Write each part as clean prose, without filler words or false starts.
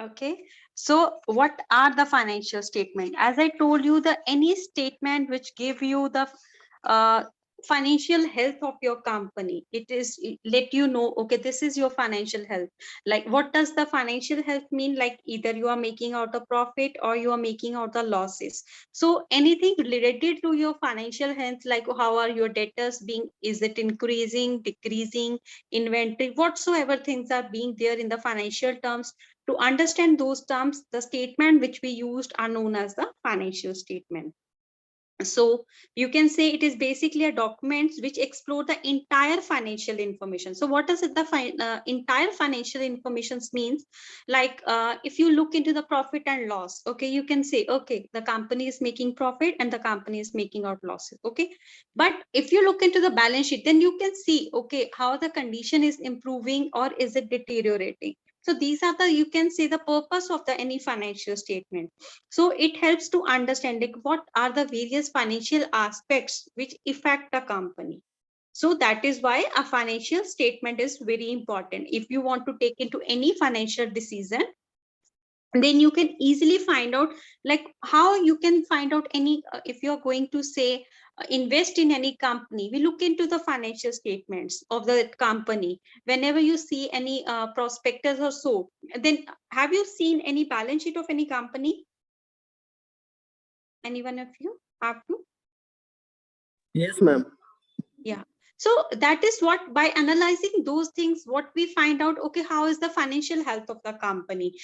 Okay, so what are the financial statement? As I told you, the any statement which give you the uh, financial health of your company, it let you know, okay, this is your financial health. Like, what does the financial health mean? Like, either you are making out a profit or you are making out the losses. So anything related to your financial health, like how are your debtors being, is it increasing, decreasing, inventory, whatsoever things are being there in the financial terms. To understand those terms, the statement which we used are known as the financial statement. So you can say it is basically a document which explore the entire financial information. So what does it, the entire financial information means? Like if you look into the profit and loss, okay, you can say, okay, the company is making profit and the company is making out losses. Okay, but if you look into the balance sheet, then you can see, okay, how the condition is improving or is it deteriorating. So these are the, you can say, the purpose of the any financial statement. So it helps to understand like what are the various financial aspects which affect a company. So that is why a financial statement is very important. If you want to take into any financial decision, then you can easily find out like how you can find out any if you're going to say invest in any company, we look into the financial statements of the company. Whenever you see any prospectus or so, then have you seen any balance sheet of any company? Anyone of you have to? Yes, ma'am. Yeah. So that is what, by analyzing those things, what we find out, okay, how is the financial health of the company?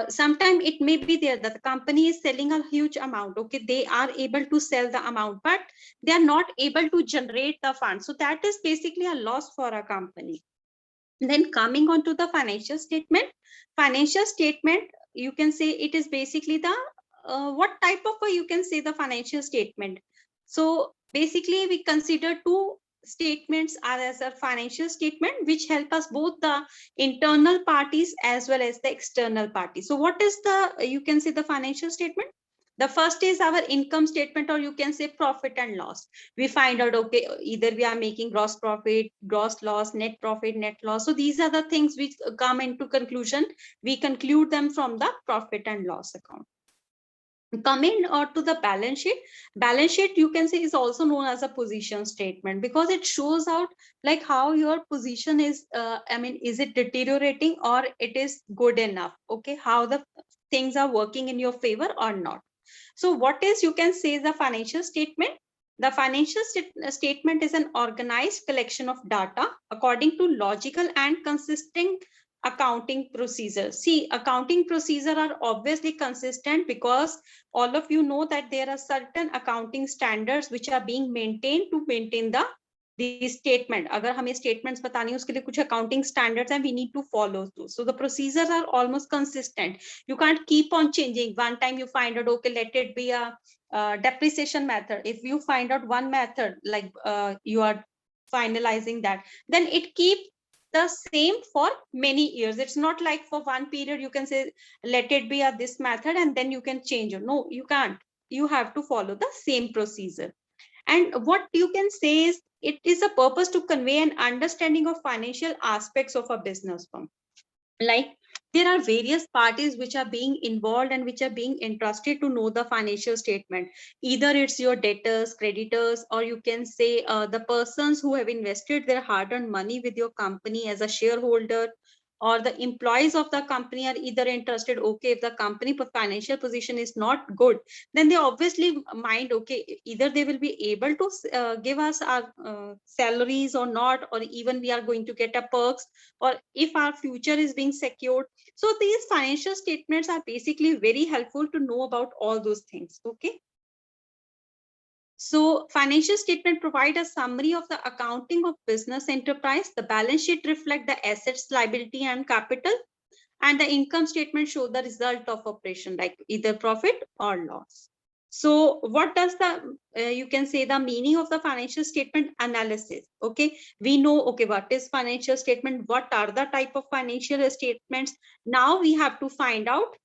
Sometime it may be there that the company is selling a huge amount. Okay, they are able to sell the amount, but they are not able to generate the funds. So that is basically a loss for a company. Then coming on to the financial statement, you can say it is basically the what type of a, you can say, the financial statement. So basically we consider two statements are as a financial statement which help us both the internal parties as well as the external parties. So what is the, you can say, the financial statement? The first is our income statement, or you can say profit and loss. We find out, okay, either we are making gross profit, gross loss, net profit, net loss. So these are the things which come into conclusion. We conclude them from the profit and loss account. Coming to the balance sheet, you can say, is also known as a position statement because it shows out like how your position is, I mean, is it deteriorating or it is good enough? Okay, how the things are working in your favor or not. So what is, you can say, the financial statement? The financial statement is an organized collection of data according to logical and consistent accounting procedures. See, accounting procedures are obviously consistent because all of you know that there are certain accounting standards which are being maintained to maintain the statement. अगर हमें statements बतानी है उसके लिए कुछ accounting standards हैं, we need to follow those. So the procedures are almost consistent. You can't keep on changing. One time you find out, okay, let it be a depreciation method. If you find out one method, like you are finalizing that, then it keeps the same for many years. It's not like for one period you can say let it be a this method and then you can change it. No, you can't. You have to follow the same procedure. And what you can say is it is a purpose to convey an understanding of financial aspects of a business firm. Like there are various parties which are being involved and which are being entrusted to know the financial statement. Either it's your debtors, creditors, or you can say the persons who have invested their hard-earned money with your company as a shareholder, or the employees of the company are either interested, okay, if the company financial position is not good, then they obviously mind, okay, either they will be able to give us our salaries or not, or even we are going to get a perks, or if our future is being secured. So these financial statements are basically very helpful to know about all those things. Okay, so financial statement provide a summary of the accounting of business enterprise. The balance sheet reflect the assets, liability, and capital, and the income statement show the result of operation, like either profit or loss. So what does the you can say the meaning of the financial statement analysis? Okay, we know, okay, what is financial statement, what are the type of financial statements. Now we have to find out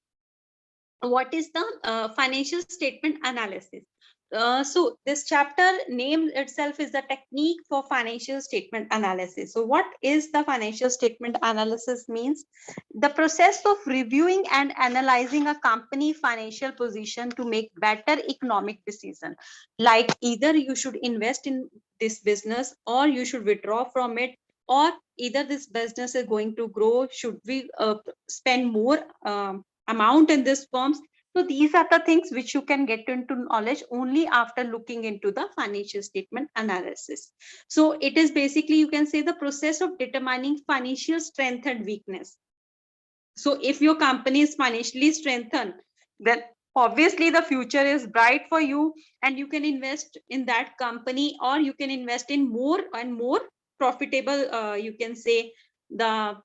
what is the financial statement analysis. So this chapter name itself is the technique for financial statement analysis. So what is the financial statement analysis means? The process of reviewing and analyzing a company financial position to make better economic decision. Like either you should invest in this business or you should withdraw from it, or either this business is going to grow, should we spend more amount in this firms. So these are the things which you can get into knowledge only after looking into the financial statement analysis. So it is basically, you can say, the process of determining financial strength and weakness. So if your company is financially strengthened, then obviously the future is bright for you and you can invest in that company, or you can invest in more and more profitable, you can say, the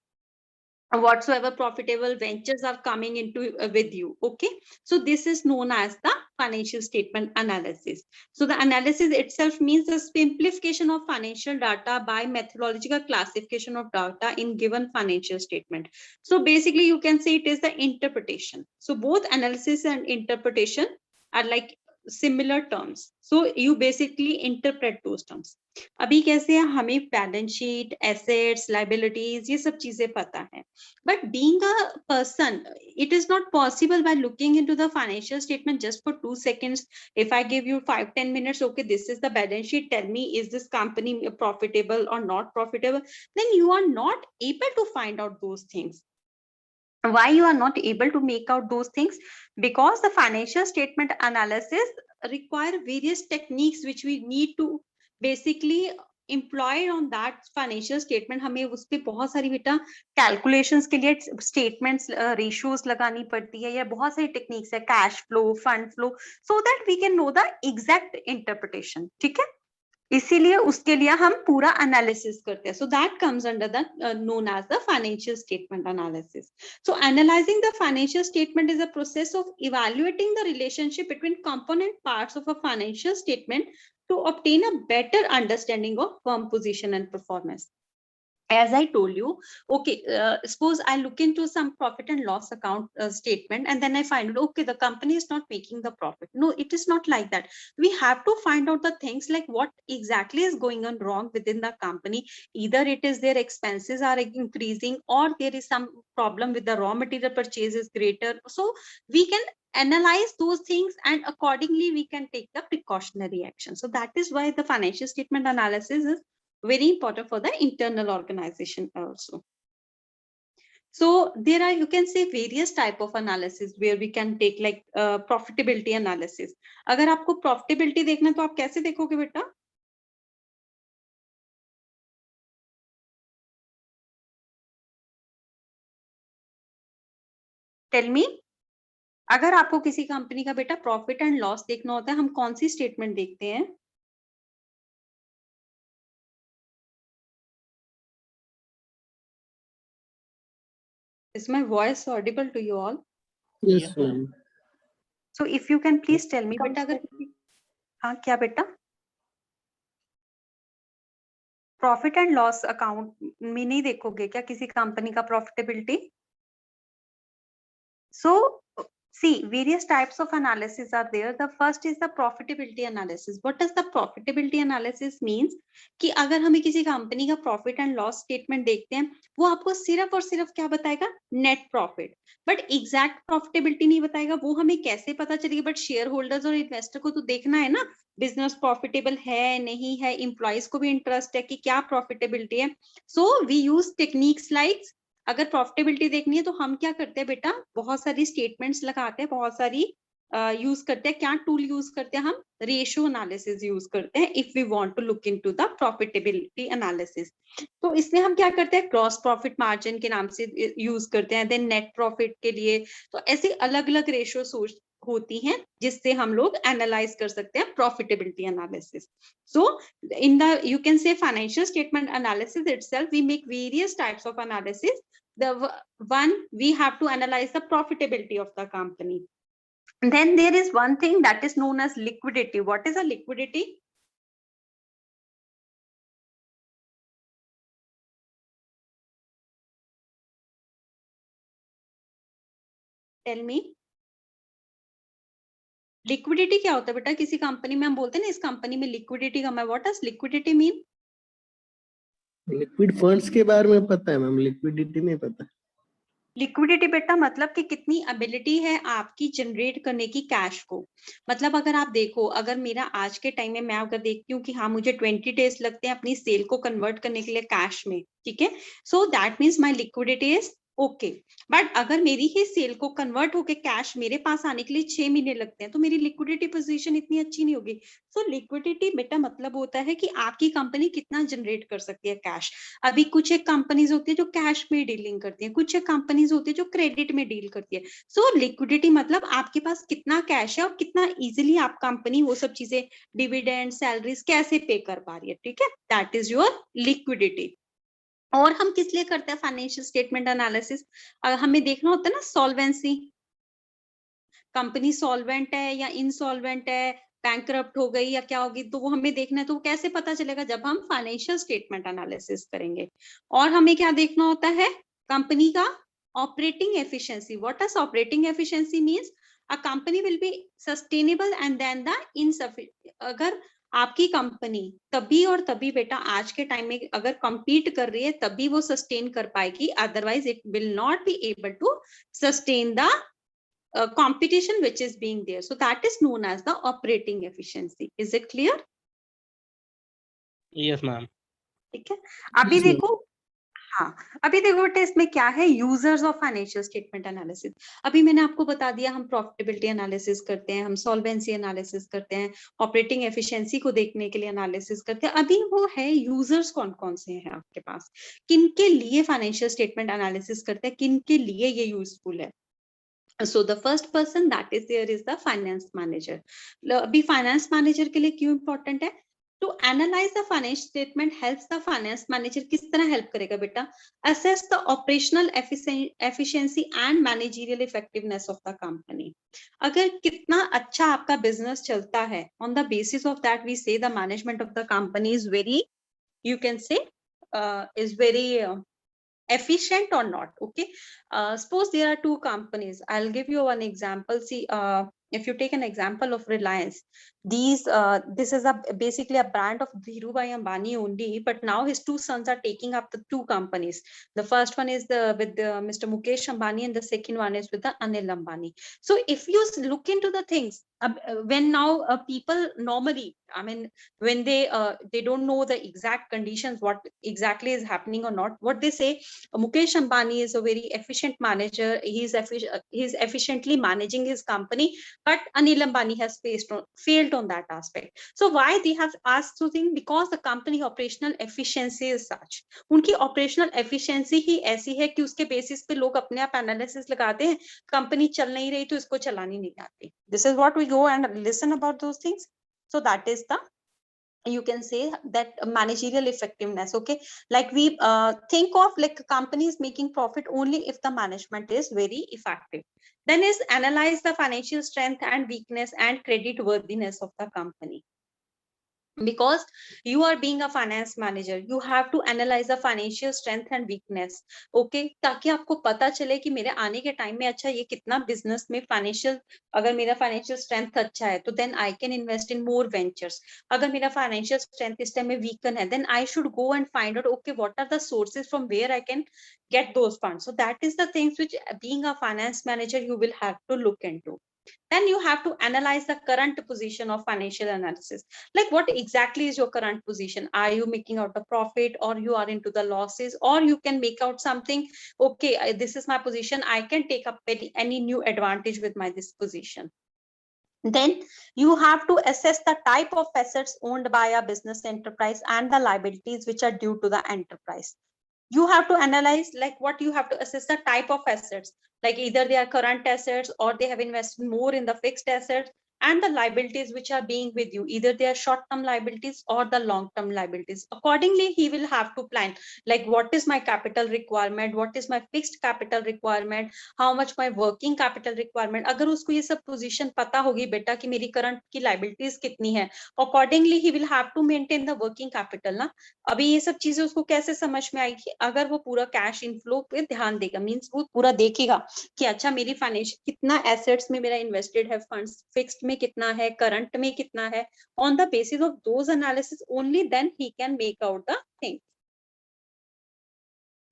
whatsoever profitable ventures are coming into with you. Okay, so this is known as the financial statement analysis. So the analysis itself means the simplification of financial data by methodological classification of data in given financial statement. So basically you can say it is the interpretation. So both analysis and interpretation are like similar terms. So you basically interpret those terms. अभी कैसे है, हमें balance sheet, assets, liabilities, ये सब चीजें पता है. But being a person, it is not possible by looking into the financial statement just for 2 seconds. If I give you 5-10 minutes, okay, this is the balance sheet, tell me, is this company profitable or not profitable? Then you are not able to find out those things. Why you are not able to make out those things? Because the financial statement analysis require various techniques which we need to basically employed on that financial statement. हमें उस पे बहुत सारी बेटा calculations के लिए statements ratios लगानी पड़ती है, या बहुत सारी टेक्निक्स है, cash flow, fund flow, so that we can know the exact interpretation. ठीक है, इसीलिए उसके लिए हम पूरा एनालिसिस करते हैं. So that comes under the known as the financial statement analysis. So analysing the financial statement is a process of evaluating the relationship between component parts of a financial statement to obtain a better understanding of firm position and performance. As I told you, okay, suppose I look into some profit and loss account statement, and then I find out, okay, the company is not making the profit. No, it is not like that. We have to find out the things like what exactly is going on wrong within the company. Either it is their expenses are increasing, or there is some problem with the raw material purchase is greater. So we can analyze those things, and accordingly we can take the precautionary action. So that is why the financial statement analysis is very important for the internal organization also. So there are, you can say, various type of analysis where we can take like profitability analysis. अगर आपको profitability देखना है तो आप कैसे देखोगे बेटा? Tell me. अगर आपको किसी कंपनी का बेटा प्रॉफिट एंड लॉस देखना होता है, हम कौन सी स्टेटमेंट देखते हैं? Is my voice audible to you all? Yes, ma'am. So if you can please tell me, बेटा अगर हाँ क्या बेटा? प्रॉफिट एंड लॉस अकाउंट में नहीं देखोगे क्या किसी कंपनी का profitability? So see, various types of analysis are there. The first is the profitability analysis. What does the profitability analysis means? कि अगर हमें किसी कंपनी का प्रॉफिट एंड लॉस स्टेटमेंट देखते हैं, वो आपको सिर्फ और सिर्फ क्या बताएगा? Net profit. But exact profitability नहीं बताएगा. वो हमें कैसे पता चलेगी? बट शेयर होल्डर्स और इन्वेस्टर को तो देखना है ना, बिजनेस प्रॉफिटेबल है नहीं है, एम्प्लॉइज को भी इंटरेस्ट है कि क्या प्रॉफिटेबिलिटी है. So we use techniques like, अगर प्रॉफिटेबिलिटी देखनी है तो हम क्या करते हैं बेटा, बहुत सारी स्टेटमेंट्स लगाते हैं, बहुत सारी यूज करते हैं. क्या टूल यूज करते हैं हम? रेशियो एनालिसिस यूज करते हैं if we want to look into the profitability analysis. तो इसमें हम क्या करते हैं, क्रॉस प्रॉफिट मार्जिन के नाम से यूज करते हैं, देन नेट प्रॉफिट के लिए. तो ऐसे अलग अलग रेशियो सोर्स होती हैं जिससे हम लोग एनालाइज कर सकते हैं profitability analysis. So in the, you can say, financial statement analysis itself, we make various types of analysis. The one, we have to analyze the profitability of the company. Then there is one thing that is known as liquidity. What is a liquidity? Tell me. Liquidity क्या होता है बेटा? किसी company में हम बोलते हैं ना इस कंपनी में लिक्विडिटी कम है, what does liquidity mean? Liquid funds के बारे में पता है मैम, लिक्विडिटी नहीं पता। लिक्विडिटी बेटा मतलब कि कितनी एबिलिटी है आपकी जनरेट करने की कैश को। मतलब अगर आप देखो, अगर मेरा आज के टाइम में मैं अगर देखती हूँ कि हाँ मुझे 20 डेज लगते हैं अपनी सेल को कन्वर्ट करने के लिए कैश में, ठीक है, so that means my liquidity is okay. But अगर मेरी ही सेल को कन्वर्ट होके कैश मेरे पास आने के लिए 6 महीने लगते हैं तो मेरी लिक्विडिटी पोजीशन इतनी अच्छी नहीं होगी। सो लिक्विडिटी बेटा मतलब होता है कि आपकी कंपनी कितना जनरेट कर सकती है कैश। अभी कुछ एक कंपनीज होती है जो कैश में डीलिंग करती है, कुछ एक कंपनीज होती है जो क्रेडिट में डील करती है। सो लिक्विडिटी मतलब आपके पास कितना कैश है और कितना इजीली आप कंपनी वो सब चीजें डिविडेंड सैलरीज कैसे पे कर पा रही है, ठीक है, दैट इज योर लिक्विडिटी। और हम किस लिए करते हैं फाइनेंशियल स्टेटमेंट एनालिसिस? हमें देखना होता है ना सॉल्वेंसी, कंपनी सॉल्वेंट है या इनसॉल्वेंट है, बैंकरप्ट हो गई या क्या होगी, तो वो हमें देखना है। तो वो कैसे पता चलेगा? जब हम फाइनेंशियल स्टेटमेंट एनालिसिस करेंगे। और हमें क्या देखना होता है? कंपनी का operating efficiency. What does operating efficiency means? A company will be sustainable and then the insufficient. अगर आपकी कंपनी तभी और तभी बेटा आज के टाइम में अगर compete कर रही है तभी वो सस्टेन कर पाएगी, otherwise it will not be able to sustain the competition which is being there. So that is known as the operating efficiency. Is it clear? Yes, ma'am. ठीक है। अभी Yes, ma'am. देखो, हाँ अभी देखो बेटा इसमें क्या है, users of financial statement analysis. अभी मैंने आपको बता दिया हम प्रॉफिटेबिलिटी एनालिसिस करते हैं, हम सॉल्वेंसी एनालिसिस करते हैं, ऑपरेटिंग एफिशिएंसी को देखने के लिए एनालिसिस करते हैं। अभी वो है यूजर्स कौन कौन से हैं आपके पास, किन के लिए फाइनेंशियल स्टेटमेंट एनालिसिस करते हैं, किन के लिए ये यूजफुल है। So the first person that is there is the finance manager. अभी finance manager के लिए क्यों important है? To analyze the financial statement helps the finance manager। किस तरह help करेगा बेटा? Assess the operational efficiency and managerial effectiveness of the company। अगर कितना अच्छा आपका business चलता है, on the basis of that we say the management of the company is very, you can say, is very efficient or not. Okay, suppose there are two companies. I'll give you one example. See, if you take an example of Reliance, this is basically a brand of Dhirubhai Ambani only, but now his two sons are taking up the two companies. The first one is with Mr. Mukesh Ambani, and the second one is with the Anil Ambani. So if you look into the things, when now people normally, I mean, when they don't know the exact conditions, what exactly is happening or not, what they say, Mukesh Ambani is a very efficient manager. He's efficiently managing his company, but Anil Ambani has failed on that aspect. So why they have asked to think? Because the company operational efficiency is such. उनकी operational efficiency ही ऐसी है कि उसके basis पे लोग अपने आप analysis लगाते हैं, company चल नहीं रही तो इसको चलानी नहीं आती. This is what we go and listen about those things. So that is the, you can say that managerial effectiveness. Okay, like we think of like companies making profit only if the management is very effective. Then is analyze the financial strength and weakness and credit worthiness of the company. Because you are being a finance manager, you have to analyze the financial strength and weakness. Okay, ताकि आपको पता चले कि मेरे आने के time में अच्छा ये कितना बिजनेस में फाइनेंशियल, अगर मेरा फाइनेंशियल स्ट्रेंथ अच्छा है तो then I can invest in more ventures. अगर मेरा फाइनेंशियल स्ट्रेंथ इस टाइम में वीकन है, then I should go and find out okay what are the sources from where I can get those funds. So that is the things which being a finance manager you will have to look into. Then you have to analyze the current position of financial analysis. Like what exactly is your current position? Are you making out a profit, or you are into the losses, or you can make out something, okay, this is my position, I can take up any new advantage with my this position. Then you have to assess the type of assets owned by a business enterprise and the liabilities which are due to the enterprise. You have to analyze, like what you have to assess the type of assets, like either they are current assets or they have invested more in the fixed assets, and the liabilities which are being with you, either they are short-term liabilities or the long-term liabilities. Accordingly, he will have to plan, like what is my capital requirement, what is my fixed capital requirement, how much my working capital requirement. अगर उसको ये सब position पता होगी बेटा कि मेरी current की liabilities कितनी है, accordingly he will have to maintain the working capital ना। अभी ये सब चीजें उसको कैसे समझ में आएगी? अगर वो पूरा कैश इनफ्लो पे ध्यान देगा, मींस वो पूरा देखेगा कि अच्छा मेरी फाइनेंशियल कितना एसेट्स में मेरा इन्वेस्टेड है, फंड्स फिक्स्ड में में कितना है, करंट में कितना है. On the basis of those analysis only then he can make out the thing.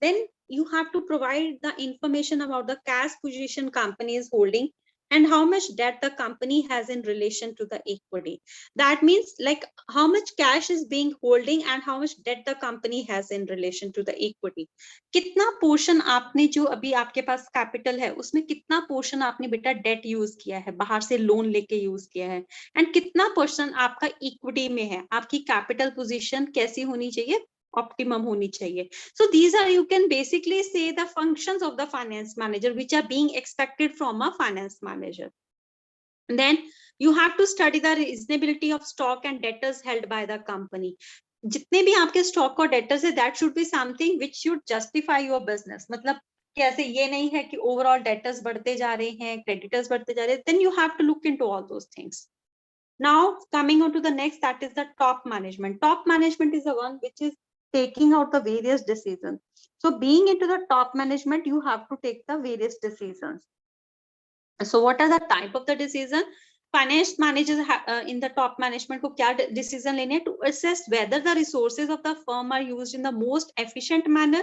Then you have to provide the information about the cash position company is holding and how much debt the company has in relation to the equity. That means like how much cash is being holding and how much debt the company has in relation to the equity. कितना portion आपने जो अभी आपके पास capital है उसमें कितना portion आपने बेटा डेट यूज किया है, बाहर से लोन लेके यूज किया है, एंड कितना पोर्शन आपका इक्विटी में है. आपकी कैपिटल पोजीशन कैसी होनी चाहिए, ऑप्टिमम होनी चाहिए. So these are, you can basically say, the functions of the finance manager which are being expected from a finance manager. And then you have to study the reasonability of stock and debtors held by the company. जितने भी आपके stock और debtors है, that should be something which should justify your business. मतलब कैसे, ये नहीं है कि ओवरऑल डेटर्स बढ़ते जा रहे हैं, क्रेडिटर्स बढ़ते जा रहे हैं. Then you have to look into all those things. Now coming on to the next, that is the top management. Top management is the one which is taking out the various decisions. So being into the top management, you have to take the various decisions. So what are the type of the decision? Finance managers in the top management को क्या decision लेने हैं? To assess whether the resources of the firm are used in the most efficient manner.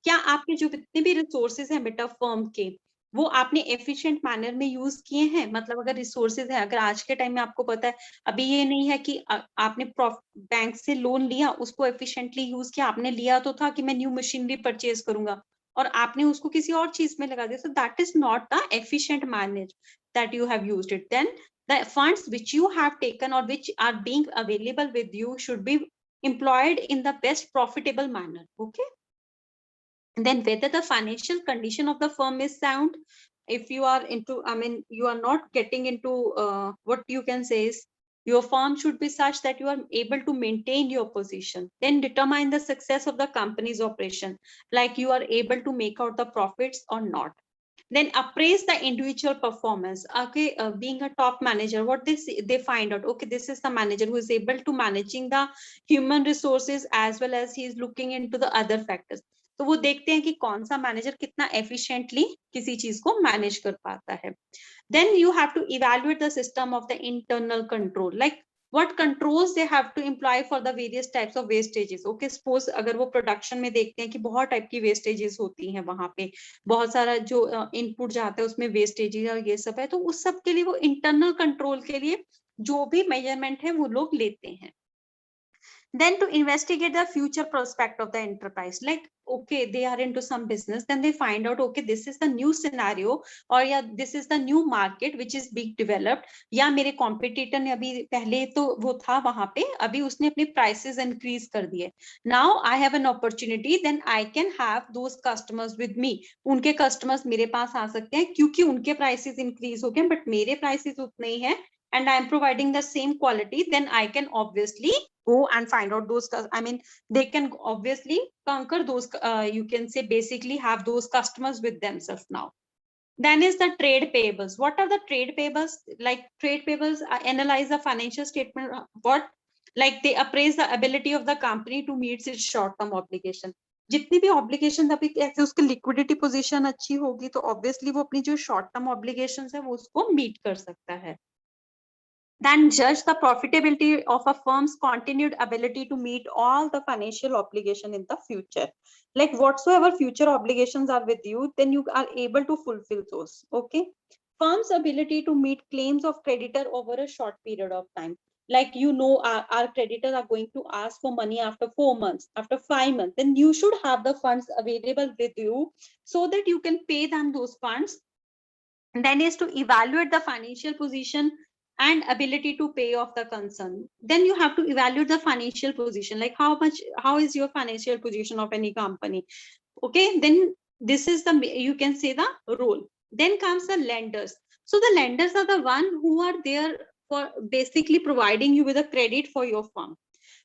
क्या आपके जो जितने भी resources हैं बेटा firm के, वो आपने एफिशिएंट मैनर में यूज किए हैं. मतलब अगर रिसोर्सेज है, अगर आज के टाइम में आपको पता है, अभी ये नहीं है कि आपने बैंक से लोन लिया, उसको एफिशिएंटली यूज किया. आपने लिया तो था कि मैं न्यू मशीनरी परचेज करूंगा और आपने उसको किसी और चीज में लगा दिया. So that is not the efficient manage that you have used it. Then the funds which you have taken और which are being available with you should be employed in the best profitable manner. Okay. Then whether the financial condition of the firm is sound. If you are into, I mean, you are not getting into what you can say is your firm should be such that you are able to maintain your position. Then determine the success of the company's operation, like you are able to make out the profits or not. Then appraise the individual performance. Okay, being a top manager, what they find out, okay, this is the manager who is able to managing the human resources as well as he is looking into the other factors. तो वो देखते हैं कि कौन सा manager कितना efficiently किसी चीज को मैनेज कर पाता है. Then you have to evaluate the system of the internal control, like what controls they have to employ for the various types of wastages. Okay, suppose अगर वो प्रोडक्शन में देखते हैं कि बहुत टाइप की वेस्टेजेस होती हैं, वहां पे बहुत सारा जो इनपुट जाता है उसमें वेस्टेजेस और ये सब है, तो उस सब के लिए वो इंटरनल कंट्रोल के लिए जो भी मेजरमेंट है वो लोग लेते हैं. Then to investigate the future prospect of the enterprise, like okay, they are into some business, then they find out okay, this is the new scenario or yeah, this is the new market which is being developed. या मेरे competitor ने अभी पहले तो वो था वहां पे, अभी उसने अपने prices increase कर दिए. Now I have an opportunity, then I can have those customers with me. उनके customers मेरे पास आ सकते हैं क्योंकि उनके prices increase हो गए, but मेरे prices उतने ही हैं and I am providing the same quality. Then I can obviously go and find out those, I mean, they can obviously conquer those, you can say basically have those customers with themselves now. Then is the trade payables. What are the trade payables? Like trade payables analyze the financial statement. What? Like they appraise the ability of the company to meet its short-term obligation. जितनी भी obligation अभी कैसे उसकी liquidity position अच्छी होगी तो obviously वो अपनी जो शॉर्ट टर्म ऑब्लिगेशंस है वो उसको मीट कर सकता है. Then judge the profitability of a firm's continued ability to meet all the financial obligation in the future. Like whatsoever future obligations are with you, then you are able to fulfill those. Okay. Firm's ability to meet claims of creditor over a short period of time. Like you know, our creditors are going to ask for money after 4 months, after 5 months. Then you should have the funds available with you so that you can pay them those funds. And then is to evaluate the financial position and ability to pay off the concern. Then you have to evaluate the financial position, like how is your financial position of any company. Okay, then this is the, you can say the role. Then comes the lenders. So the lenders are the one who are there for basically providing you with a credit for your firm.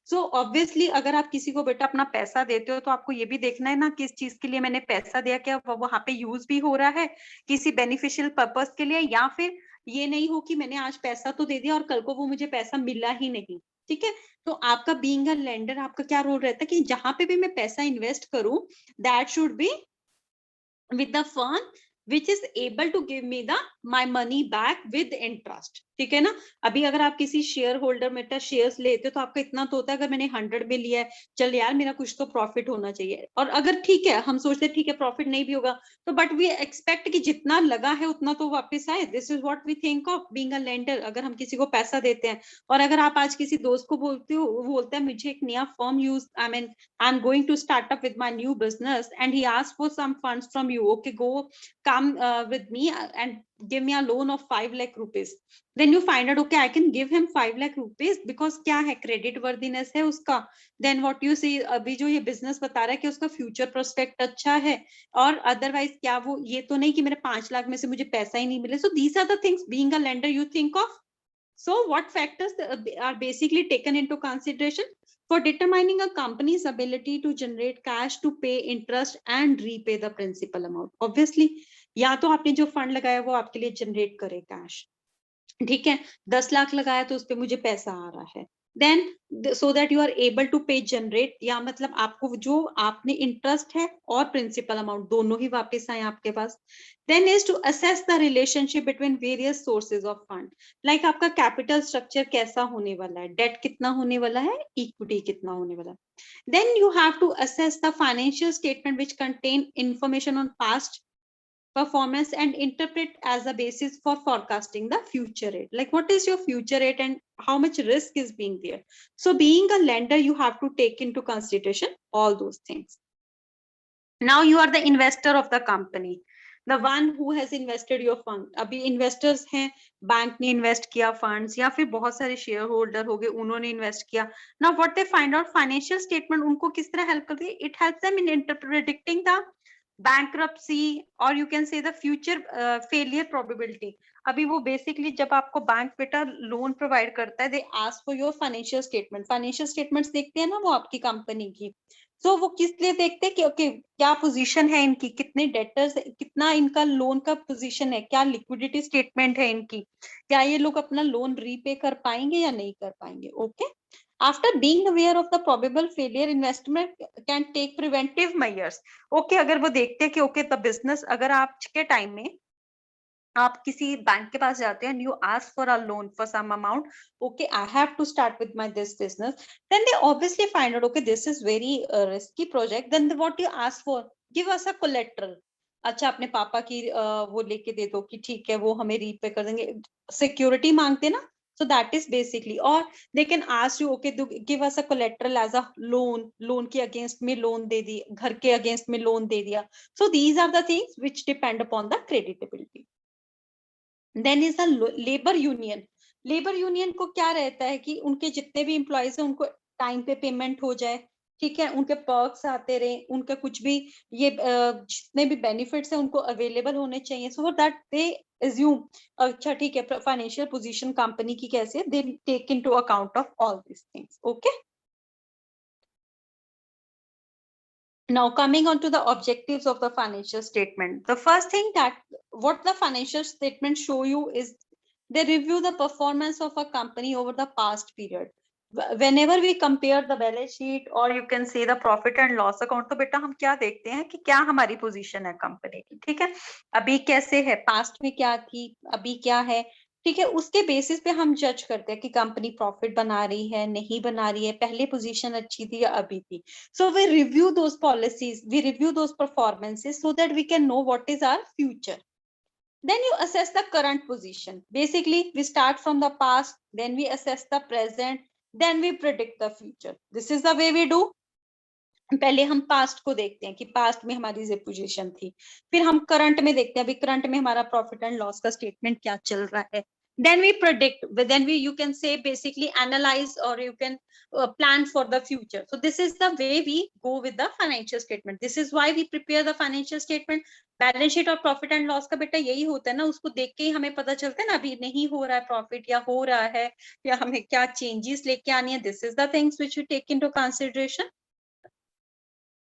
So obviously अगर आप किसी को बेटा अपना पैसा देते हो तो आपको ये भी देखना है ना किस चीज के लिए मैंने पैसा दिया, क्या वहां पे यूज भी हो रहा है किसी बेनिफिशियल पर्पस के लिए, या फिर ये नहीं हो कि मैंने आज पैसा तो दे दिया और कल को वो मुझे पैसा मिला ही नहीं. ठीक है, तो आपका बीइंग अ लेंडर आपका क्या रोल रहता है कि जहां पे भी मैं पैसा इन्वेस्ट करूं, that should be with the firm which is able to give me the my money back with interest, ठीक है ना। अभी अगर आप किसी शेयर होल्डर में शेयर्स लेते हो तो आपका इतना तो होता है, अगर मैंने 100 में लिया है, चल यार मेरा कुछ तो प्रॉफिट होना चाहिए। और अगर ठीक है हम सोचते ठीक है प्रॉफिट नहीं भी होगा तो बट वी एक्सपेक्ट कि जितना लगा है उतना तो वापस आए। This is what we think of being a lender. अगर हम किसी को पैसा देते हैं और अगर आप आज किसी दोस्त को बोलते हो, वो बोलता है मुझे एक नया firm use I am going to start up with my new business and he asked for some funds from you, okay go come with me and give me a loan of 5 lakh rupees, then you find out okay I can give him 5 lakh rupees because क्या है credit worthiness है उसका। then what you see अभी जो ये business बता रहा है कि उसका फ्यूचर प्रोस्पेक्ट अच्छा है, और अदरवाइज क्या वो ये तो नहीं कि मेरे 5 लाख में से मुझे पैसा ही नहीं मिले। so these are the things being a lender you think of. So what factors are basically taken into consideration for determining a company's ability to generate cash to pay interest and repay the principal amount? Obviously, या तो आपने जो fund लगाया वो आपके लिए generate करे cash, ठीक है। 10 लाख लगाया तो उस पर मुझे पैसा आ रहा है, then so that you are able to pay generate, या मतलब आपको जो आपने इंटरेस्ट है और प्रिंसिपल अमाउंट दोनों ही वापस आए आपके पास। Then is to assess the relationship between various sources of fund, like आपका कैपिटल स्ट्रक्चर कैसा होने वाला है, डेट कितना होने वाला है, इक्विटी कितना होने वाला है। Then you have to assess the financial statement which contain information on past performance and interpret as a basis for forecasting the future rate, like what is your future rate and how much risk is being there. So being a lender you have to take into consideration all those things. Now you are the investor of the company, the one who has invested your fund. अभी investors हैं, bank ने invest किया funds, या फिर बहुत सारे share holder हो गए उन्होंने invest किया। Now what they find out, financial statement उनको किस तरह help करती है, it helps them in predicting the bankruptcy or you can say the future failure probability. अभी वो बेसिकली जब आपको बैंक बेटा लोन प्रोवाइड करता है, they ask for your financial statement. Financial statements देखते हैं ना वो आपकी कंपनी की, तो वो किस लिए देखते हैं कि ओके क्या पोजीशन है इनकी, कितने डेटर्स, कितना इनका लोन का पोजीशन है, क्या लिक्विडिटी स्टेटमेंट है इनकी, क्या ये लोग अपना लोन रीपे कर पाएंगे या नहीं कर पाएंगे। Okay, after being aware of the probable failure, investment can take preventive measures. Okay, अगर वो देखते हैं कि okay the business, अगर आप के टाइम में आप किसी बैंक के पास जाते हैं and you ask for a loan for some amount, okay I have to start with my this business, then they obviously find out okay this is very risky project, then what you ask for, give us a collateral. अच्छा अपने पापा की वो लेके दे दो कि ठीक है वो हमें रीपे कर देंगे, सिक्योरिटी मांगते ना। so that is basically, or they can ask you okay give us a collateral as a loan के अगेंस्ट में लोन दे दी, घर के अगेंस्ट में लोन दे दिया। so these are the things which depend upon the creditability. Then is a labour union. Labour union को क्या रहता है कि उनके जितने भी एम्प्लॉयज हैं उनको टाइम पे पेमेंट हो जाए, ठीक है, उनके पर्क्स आते रहे, उनका कुछ भी ये जितने भी बेनिफिट्स हैं उनको अवेलेबल होने चाहिए, सो दैट दे एज्यूम अच्छा ठीक है फाइनेंशियल पोजीशन कंपनी की कैसे, they take into account of all this things. Okay, now coming on to the objectives of the financial statement, the first thing that what the financial statement show you is they review the performance of a company over the past period. Whenever we compare the balance sheet or you can say the profit and loss account, तो बेटा हम क्या देखते हैं कि क्या हमारी position है कंपनी की, ठीक है, अभी कैसे है, पास्ट में क्या थी, अभी क्या है, ठीक है, उसके बेसिस पे हम जज करते हैं कि कंपनी प्रॉफिट बना रही है नहीं बना रही है, पहले पोजीशन अच्छी थी या अभी थी। So we review those policies, we review those performances so that we can know what is our future. Then you assess the current position. Basically, we start from the past, then we assess the present, then we predict the future. This is the way we do. पहले हम past को देखते हैं कि past में हमारी ये position थी, फिर हम करंट में देखते हैं अभी करंट में हमारा प्रॉफिट एंड लॉस का स्टेटमेंट क्या चल रहा है, then we predict, then we you can say basically analyze or you can plan for the future. So this is the way we go with the financial statement. This is why we prepare the financial statement. Balance sheet और profit and loss का बेटा यही होता है ना, उसको देख के ही हमें पता चलता है ना अभी नहीं हो रहा है प्रॉफिट या हो रहा है, या हमें क्या चेंजेस लेके आनी है। This is the things which we take into consideration.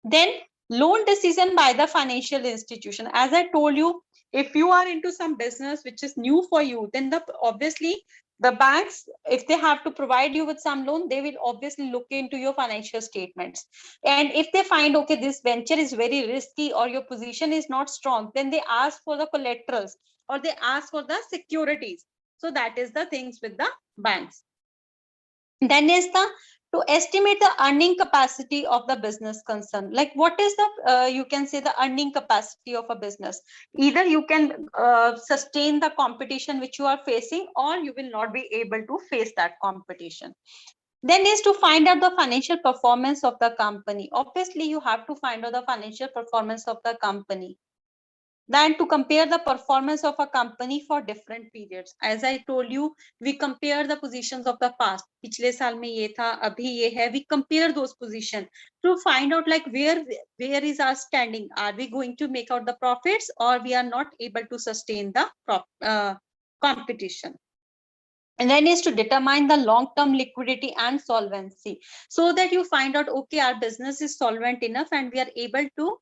Then Loan decision by the financial institution. As I told you, if you are into some business which is new for you, then obviously the banks, if they have to provide you with some loan, they will obviously look into your financial statements. And if they find, okay, this venture is very risky or your position is not strong, then they ask for the collaterals or they ask for the securities. So that is the things with the banks. Then is the to estimate the earning capacity of the business concern. Like what is the you can say the earning capacity of a business. Either you can sustain the competition which you are facing, or you will not be able to face that competition. Then is to find out the financial performance of the company. Obviously you have to find out the financial performance of the company. Then to compare the performance of a company for different periods. As I told you, we compare the positions of the past. पिछले साल में ये था, अभी ये है. We compare those positions to find out like where is our standing. Are we going to make out the profits, or we are not able to sustain the competition? And then is to determine the long-term liquidity and solvency, so that you find out, okay, our business is solvent enough and we are able to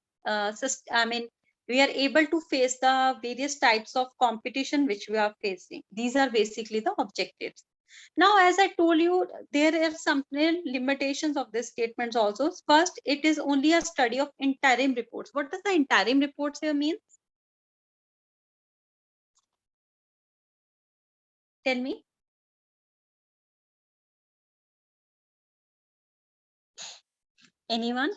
we are able to face the various types of competition which we are facing. These are basically the objectives. Now, as I told you, there are some limitations of these statements also. First, it is only a study of interim reports. What does the interim reports here mean? Tell me. Anyone?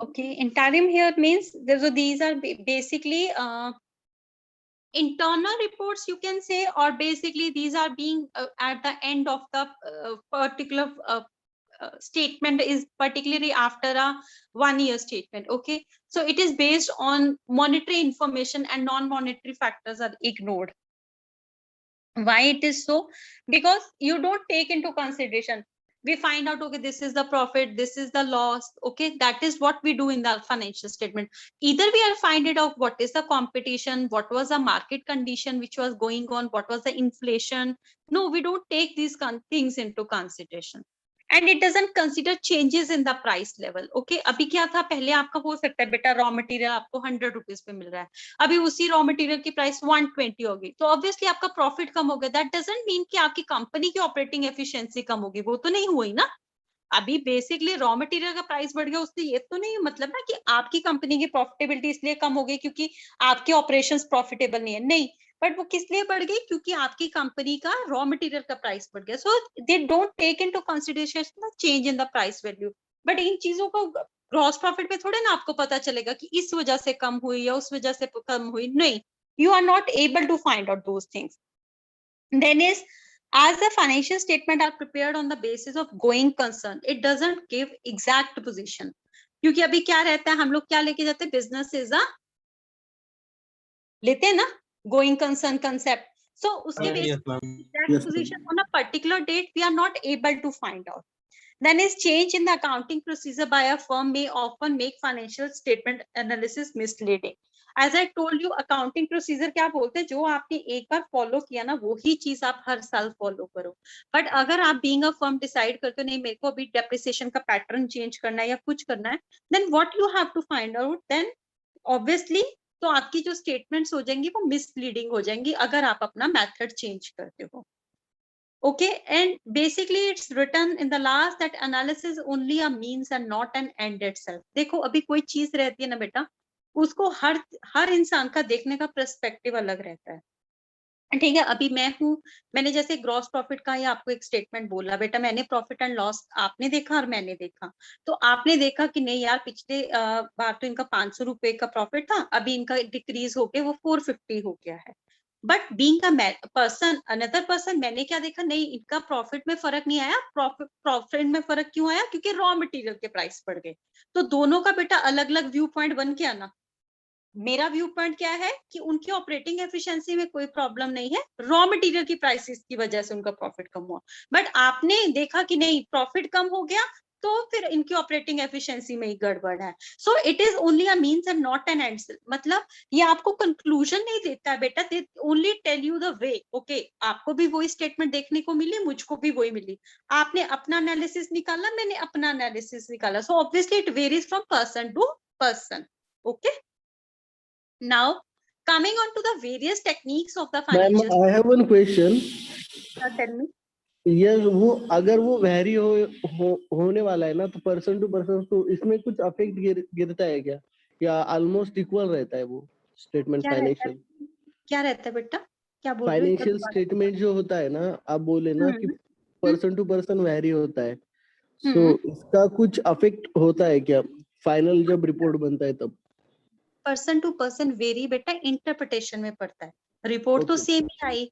Okay, interim here means these are basically internal reports, you can say, or basically these are being at the end of the particular statement, is particularly after a 1 year statement. Okay, so it is based on monetary information and non-monetary factors are ignored. Why it is so? Because you don't take into consideration. We find out, okay, this is the profit, this is the loss. Okay, that is what we do in the financial statement. Either we are finding out what is the competition, what was the market condition which was going on, what was the inflation. No, we don't take these things into consideration. And it doesn't consider changes in the price level. Okay, अभी क्या था, पहले आपका हो सकता है बेटा raw material आपको 100 रुपीज पे मिल रहा है, अभी उसी रॉ मटेरियल की प्राइस 120 होगी, तो ऑब्वियसली आपका प्रॉफिट कम हो गया. दैट डजंट मीन कि आपकी कंपनी की ऑपरेटिंग एफिशिएंसी कम होगी, वो तो नहीं हुई ना. अभी बेसिकली रॉ मटेरियल का प्राइस बढ़ गया, उससे ये तो नहीं मतलब ना कि आपकी कंपनी की प्रॉफिटेबिलिटी इसलिए कम हो गई क्योंकि आपके ऑपरेशंस प्रॉफिटेबल नहीं है. नहीं, बट वो किस लिए बढ़ गई, क्योंकि आपकी कंपनी का रॉ मटेरियल का प्राइस बढ़ गया. So they don't take into consideration the change in the price value. But इन चीजों को ग्रॉस प्रॉफिट पे थोड़े ना आपको पता चलेगा कि इस वजह से कम हुई या उस वजह से कम हुई. नहीं, you are not able to find out those things. Then is, as the financial statement are prepared on the basis of going concern, it doesn't give exact position. क्योंकि अभी क्या रहता है, हम लोग क्या लेके जाते हैं, बिजनेस इज अ लेते हैं ना, गोइंग कंसर्न कंसेप्ट. सो उसके basis position on a particular date we are not able to find out. Then is change in the accounting procedure by a firm may often make financial statement analysis misleading. As I told you, accounting procedure क्या बोलते हैं, जो आपने एक बार follow किया ना वही चीज आप हर साल फॉलो करो. बट अगर आप बीइंग अ फर्म डिसाइड करते हो नहीं मेरे को अभी डेप्रिसिएशन का पैटर्न चेंज करना है या कुछ करना है, then what you have to find out, then obviously तो आपकी जो स्टेटमेंट्स हो जाएंगी वो मिसलीडिंग हो जाएंगी अगर आप अपना मेथड चेंज करते हो. Okay, and basically it's written in the last that analysis only a means and not an end itself. देखो अभी कोई चीज रहती है ना बेटा, उसको हर इंसान का देखने का पर्सपेक्टिव अलग रहता है. ठीक है, अभी मैं हूँ, मैंने जैसे ग्रॉस प्रॉफिट का या आपको एक स्टेटमेंट बोला, बेटा मैंने प्रॉफिट एंड लॉस आपने देखा और मैंने देखा, तो आपने देखा कि नहीं यार पिछले बार तो इनका 500 रुपए का प्रॉफिट था, अभी इनका डिक्रीज होके वो 450 हो गया है. But being a person, another person, मैंने क्या देखा, नहीं इनका प्रॉफिट में फर्क नहीं आया, प्रॉफिट में फर्क क्यों आया, क्योंकि रॉ मटेरियल के प्राइस बढ़ गए. तो दोनों का बेटा अलग अलग व्यू पॉइंट बन के आना. मेरा व्यू पॉइंट क्या है कि उनकी ऑपरेटिंग एफिशिएंसी में कोई प्रॉब्लम नहीं है, रॉ मटेरियल की प्राइसेस की वजह से उनका प्रॉफिट कम हुआ. बट आपने देखा कि नहीं प्रॉफिट कम हो गया, तो फिर इनकी ऑपरेटिंग एफिशिएंसी में ही गड़बड़ है. So it is only a means and not an end. मतलब ये आपको कंक्लूजन नहीं देता है बेटा, they only tell you the way. Okay, आपको भी वही स्टेटमेंट देखने को मिली, मुझको भी वही मिली. आपने अपना एनालिसिस निकाला, मैंने अपना एनालिसिस निकाला. So obviously it varies from person to person. Okay, now coming on to the various techniques of the ma'am financial. I have one question. Tell me. ये वो अगर वो वेरी होने वाला है ना, तो पर्सन टू पर्सन, तो इसमें कुछ अफेक्ट गिरता है क्या, या ऑलमोस्ट इक्वल रहता है वो स्टेटमेंट क्या रहता फाइनेंशियल? है, क्या रहता है बेटा, क्या बोल रहे हो, एक बार फाइनेंशियल दोबारा? स्टेटमेंट जो होता है ना, आप बोले ना कि पर्सन टू पर्सन वेरी होता है, सो इसका कुछ अफेक्ट होता है क्या फाइनल जब रिपोर्ट बनता है तब? पर्सन टू पर्सन वेरी बेटा इंटरप्रिटेशन में पड़ता है. रिपोर्ट तो Okay. सेम ही आई,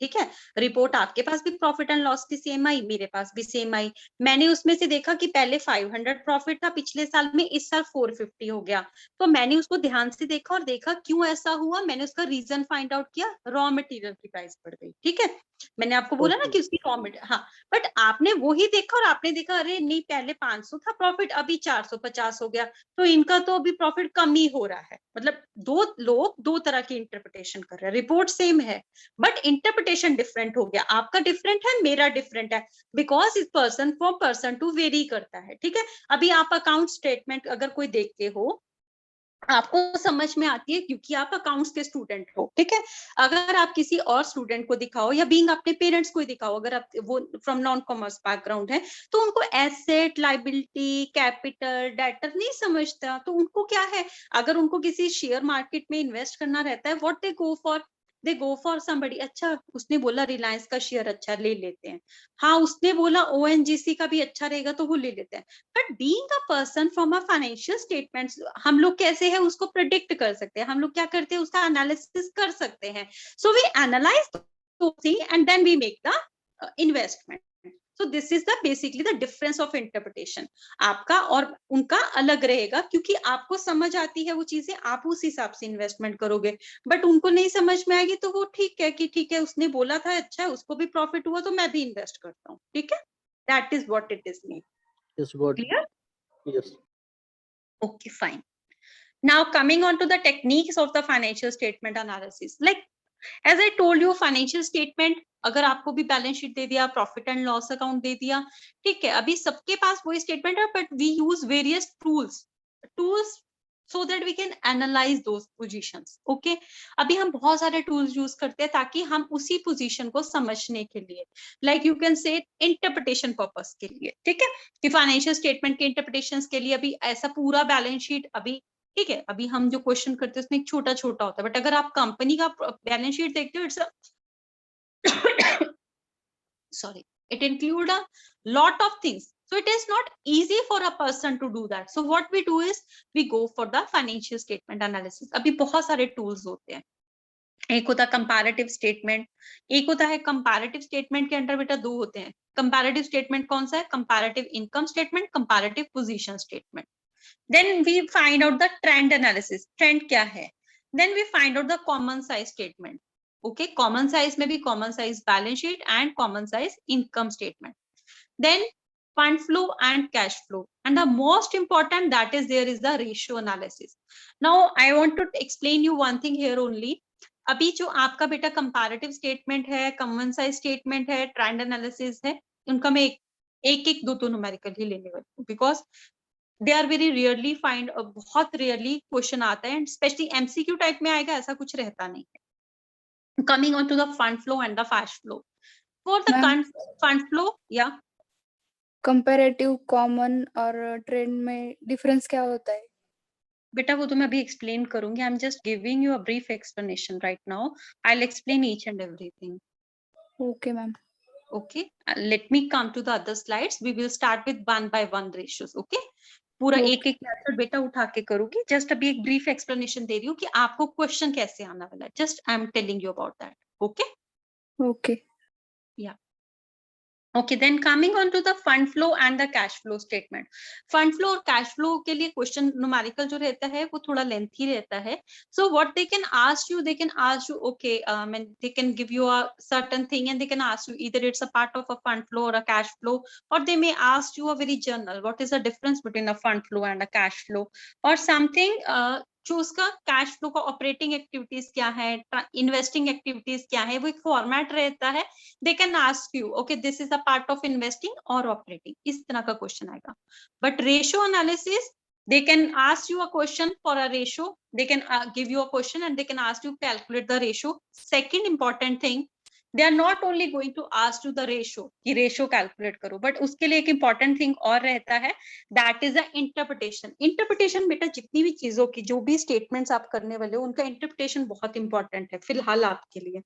ठीक है. रिपोर्ट आपके पास भी प्रॉफिट एंड लॉस की सेम आई, मेरे पास भी सेम आई. मैंने उसमें से देखा कि पहले 500 प्रॉफिट था पिछले साल में, इस साल 450 हो गया. तो मैंने उसको ध्यान से देखा और देखा क्यों ऐसा हुआ. मैंने उसका रीजन फाइंड आउट किया, रॉ मटेरियल की प्राइस बढ़ गई. ठीक है, मैंने आपको बोला ना कि उसकी रॉ मटेरियल. हाँ, बट आपने वो ही देखा और आपने देखा अरे नहीं पहले 500 था प्रॉफिट, अभी 450 हो गया, तो इनका तो अभी प्रॉफिट कम ही हो रहा है. मतलब दो लोग दो तरह की इंटरप्रिटेशन कर रहे हैं. रिपोर्ट सेम है बट इंटरप्रिटेशन डिफरेंट हो गया. आपका डिफरेंट है, मेरा डिफरेंट है, बिकॉज इस person from person to vary करता है. ठीक है, अभी आप अकाउंट स्टेटमेंट अगर कोई देखते हो, आपको समझ में आती है क्योंकि आप अकाउंट्स के स्टूडेंट हो. ठीक है, अगर आप किसी और स्टूडेंट को दिखाओ या बीइंग अपने पेरेंट्स को दिखाओ, अगर आप वो फ्रॉम नॉन कॉमर्स बैकग्राउंड है, तो उनको एसेट, लायबिलिटी, कैपिटल, डेटर नहीं समझता. तो उनको क्या है, अगर उनको किसी शेयर मार्केट में इन्वेस्ट करना रहता है, what they go for somebody. अच्छा उसने बोला रिलायंस का शेयर अच्छा, ले लेते हैं. हाँ उसने बोला ओएनजीसी का भी अच्छा रहेगा, तो वो ले लेते हैं. But being a person from a financial statements, हम लोग कैसे है उसको प्रिडिक्ट कर सकते हैं. हम लोग क्या करते हैं, उसका एनालिसिस कर सकते हैं. So we analyse and then we make the investment. So this is the basically the difference of interpretation. आपका और उनका अलग रहेगा, क्योंकि आपको समझ आती है वो चीजें, आप उस हिसाब से इन्वेस्टमेंट करोगे. बट उनको नहीं समझ में आएगी, तो वो ठीक है कि ठीक है उसने बोला था अच्छा है, उसको भी प्रॉफिट हुआ तो मैं भी इन्वेस्ट करता हूँ. ठीक है, that is what it is mean. Yes, got it. Clear? Yes. Okay, fine. Now coming on to the techniques of the financial statement analysis. Like as I told you, financial statement अगर आपको भी balance sheet दे दिया, profit and loss account दे दिया, ठीक है, अभी सबके पास वही स्टेटमेंट है, but we use various tools so that we can analyze those positions. Okay, अभी हम बहुत सारे टूल्स यूज करते हैं ताकि हम उसी पोजीशन को समझने के लिए, like you can say interpretation purpose के लिए. ठीक है, कि फाइनेंशियल स्टेटमेंट के इंटरप्रिटेशन के लिए अभी ऐसा पूरा बैलेंस शीट अभी, ठीक है, अभी हम जो क्वेश्चन करते हैं उसमें एक छोटा छोटा होता है, बट अगर आप कंपनी का बैलेंस शीट देखते हो, it's sorry, it include a lot of things, so it is not easy for a person to do that. So what we do is we go for the financial statement analysis. अभी बहुत सारे tools होते हैं. एक होता है comparative statement, एक होता है कंपैरेटिव स्टेटमेंट के अंडर बेटा दो होते हैं. कंपैरेटिव स्टेटमेंट कौन सा है, comparative income statement, comparative position statement. Then we find out the trend analysis, trend क्या है. Then we find out the common size statement. Okay, common size में भी common size balance sheet and common size income statement. Then fund flow and cash flow, and the most important that is there is the ratio analysis. Now I want to explain you one thing here only. अभी जो आपका बेटा comparative statement है, common size statement है, trend analysis है, उनका मैं एक दो न्यूमेरिकल ही लेने वाली हूँ, because they are very rarely find, बहुत रेयरली क्वेश्चन आता है, एंड स्पेशली एमसीक्यू टाइप में आएगा, ऐसा कुछ रहता नहीं है. Coming on to the fund flow and the cash flow. For the fund flow, yeah. Comparative, common और ट्रेंड में डिफरेंस क्या होता है? बेटा वो तो मैं अभी एक्सप्लेन करूंगी. I am just giving you a brief explanation right now. I will explain each and everything. Okay ma'am. Okay, let me come to the other slides. We will start with one by one ratios. Okay, पूरा एक एक method बेटा उठा के करूंगी. Just अभी एक brief explanation दे रही हूँ कि आपको क्वेश्चन कैसे आना वाला है. Just I am telling you about that. Okay okay. या Okay, then coming on to the fund flow and the cash flow statement. Fund flow और cash flow के लिए question numerical जो रहता है वो थोड़ा lengthy रहता है. So what they can ask you, okay, and they can give you a certain thing and they can ask you either it's a part of a fund flow or a cash flow, or they may ask you a very general, what is the difference between a fund flow and a cash flow or something. जो उसका cash flow का operating activities क्या है, investing activities क्या है, वो एक format रहता है. They can ask you okay this is a part of investing और ऑपरेटिंग, इस तरह का क्वेश्चन आएगा. But ratio analysis, they can ask you a question for a ratio, they can give you a question and they can ask you calculate the ratio. Second important thing, they are not only going to ask you the ratio कि ratio calculate करो, but उसके लिए एक important thing और रहता है, that is the interpretation. Interpretation बेटा जितनी भी चीजों की जो भी statements आप करने वाले हो उनका interpretation बहुत important है फिलहाल आपके लिए,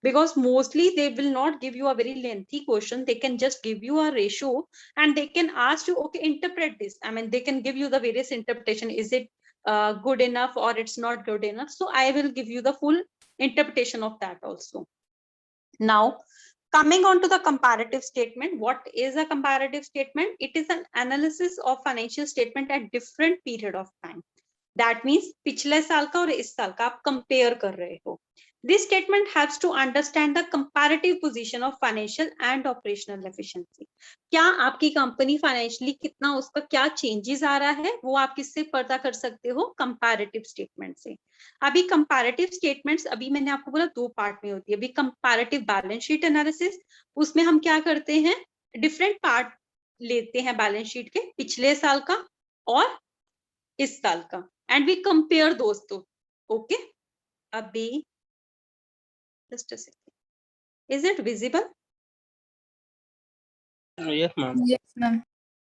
because mostly they will not give you a very lengthy question, they can just give you a ratio and they can ask you okay interpret this. I mean they can give you the various interpretation, is it good enough or it's not good enough. So I will give you the full interpretation of that also. Now coming on to the comparative statement, what is a comparative statement? It is an analysis of financial statement at different period of time. That means पिछले साल का और इस साल का आप compare कर रहे हो. This statement helps to understand the comparative position of financial and operational efficiency. क्या आपकी कंपनी फाइनेंशियली कितना उसका क्या चेंजेस आ रहा है वो आप किससे पता कर सकते हो, कंपैरेटिव स्टेटमेंट से. अभी कंपैरेटिव स्टेटमेंट्स अभी मैंने आपको बोला दो पार्ट में होती है. अभी कंपैरेटिव बैलेंस शीट एनालिसिस, उसमें हम क्या करते हैं डिफरेंट पार्ट लेते हैं बैलेंस शीट के, पिछले साल का और इस साल का, एंड वी कंपेयर दोस्तों. ओके अभी just a second, is it visible? Yes ma'am. Yes, ma'am.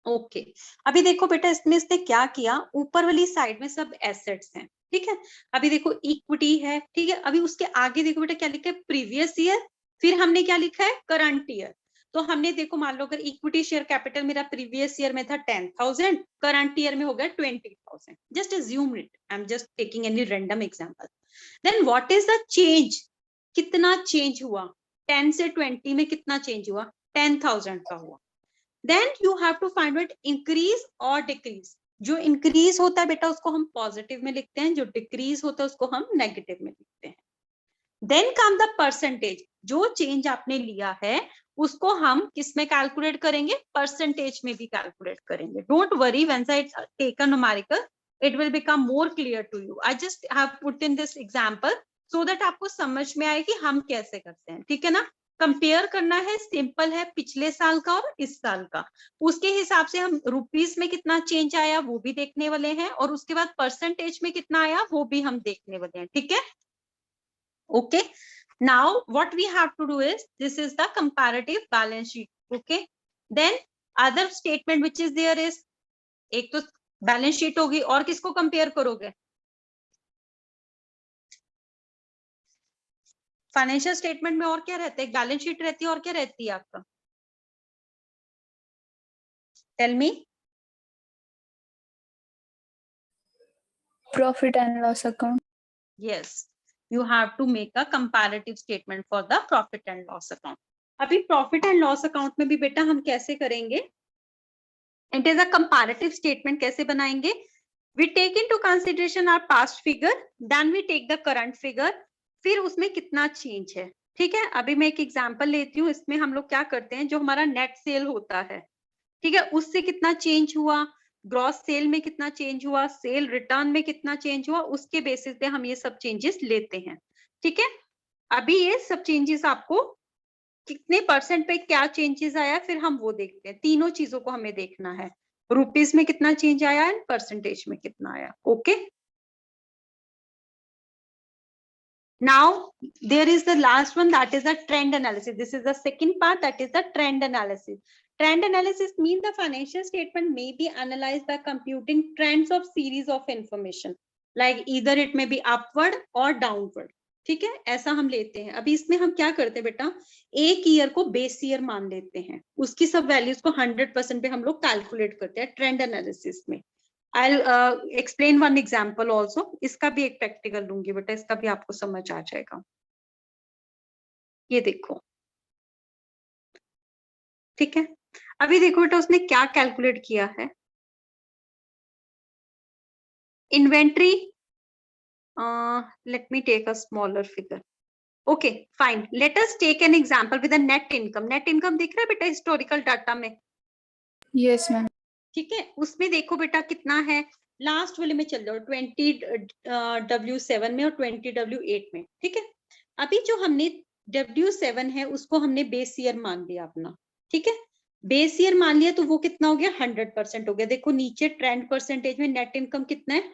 Okay अभी देखो बेटा इसमें इसने क्या किया, ऊपर वाली साइड में सब एसेट्स हैं, ठीक है. अभी देखो इक्विटी है, ठीक है. अभी उसके आगे देखो बेटा क्या लिखा है, प्रीवियस ईयर, फिर हमने क्या लिखा है, करंट ईयर. तो हमने देखो मान लो अगर इक्विटी शेयर कैपिटल मेरा प्रीवियस ईयर में था 10,000, करंट ईयर में हो गया 20,000. Just assume it, I am just taking any random example. Then what is the change, कितना चेंज हुआ, 10 से 20 में कितना चेंज हुआ, 10,000 का हुआ. Then you have to find out increase or decrease. जो increase होता है बेटा उसको हम पॉजिटिव में लिखते हैं, जो डिक्रीज होता है उसको हम नेगेटिव में लिखते हैं. Then come the percentage, जो चेंज आपने लिया है उसको हम किस में कैलकुलेट करेंगे, परसेंटेज में भी कैलकुलेट करेंगे. Don't worry, once I take a numerical it will become more clear to you. I just have put in this example so that आपको समझ में आए कि हम कैसे करते हैं, ठीक है ना. कंपेयर करना है, सिंपल है, पिछले साल का और इस साल का, उसके हिसाब से हम रुपीस में कितना चेंज आया वो भी देखने वाले हैं और उसके बाद परसेंटेज में कितना आया वो भी हम देखने वाले हैं, ठीक है. Okay, now what we have to do is, this is the comparative balance sheet. Okay, then other statement which is there is, एक तो बैलेंस शीट होगी और किसको कंपेयर करोगे, फाइनेंशियल स्टेटमेंट में और क्या रहता है, बैलेंस शीट रहती है और क्या रहती है आपका, tell me. Profit and loss account. Yes, you have to make a comparative statement for the profit and loss account. अभी प्रॉफिट एंड लॉस अकाउंट में भी बेटा हम कैसे करेंगे, it is a comparative statement. कैसे बनाएंगे, we take into consideration our past figure, then we take the current figure, फिर उसमें कितना चेंज है, ठीक है. अभी मैं एक एग्जांपल लेती हूँ, इसमें हम लोग क्या करते हैं, जो हमारा नेट सेल होता है, ठीक है, उससे कितना चेंज हुआ, ग्रॉस सेल में कितना चेंज हुआ, सेल रिटर्न में कितना चेंज हुआ, उसके बेसिस पे हम ये सब चेंजेस लेते हैं, ठीक है. अभी ये सब चेंजेस आपको कितने परसेंट पे क्या चेंजेस आया फिर हम वो देखते हैं. तीनों चीजों को हमें देखना है, रुपीस में कितना चेंज आया एंड परसेंटेज में कितना आया. Okay, now there is the last one, that is the trend analysis. This is the second part, that is the trend analysis. Trend analysis means the financial statement may be analyzed by computing trends of series of information, like either it may be upward or downward, ठीक है, ऐसा हम लेते हैं. अभी इसमें हम क्या करते हैं बेटा, एक ईयर को बेस ईयर मान लेते हैं, उसकी सब वैल्यूज को 100% पे हम लोग कैलकुलेट करते हैं ट्रेंड एनालिसिस में. I'll explain one example also. इसका भी एक प्रैक्टिकल लूंगी बेटा, इसका भी आपको समझ आ जाएगा. ये देखो, ठीक है, अभी देखो बेटा उसने क्या कैलकुलेट किया है, inventory, let me take a smaller figure. Okay, fine. Let us take an example with a net income. Net income दिख रहा है बेटा हिस्टोरिकल डाटा में? Yes ma'am. ठीक है, उसमें देखो बेटा कितना है, लास्ट वाले में चल जाओ 20W7 में और 20W8 में। ठीक है, अभी जो हमने W7 है उसको हमने बेस ईयर मान लिया अपना। ठीक है, बेस ईयर मान लिया तो वो कितना हो गया, 100% हो गया। देखो नीचे ट्रेंड परसेंटेज में नेट इनकम कितना है,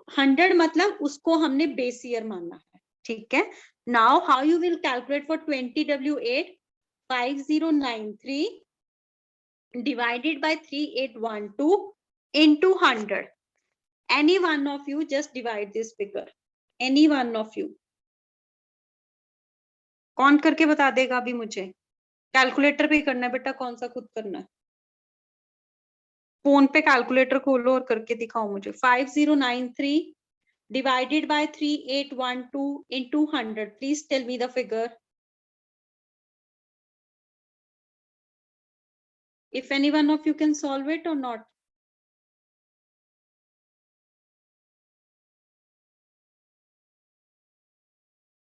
100 मतलब उसको हमने बेस ईयर मानना है। ठीक है, now how you will calculate for 20W8, 5093 divided by 3812 into 100. Any one of you just divide this figure. Any one of you. कौन करके बता देगा अभी मुझे? कैलकुलेटर पे करना है बेटा, कौन सा खुद करना है? फोन पे कैलकुलेटर खोलो और करके दिखाओ मुझे। 5093 divided by 3812 into 100. Please tell me the figure. If any one of you can solve it or not.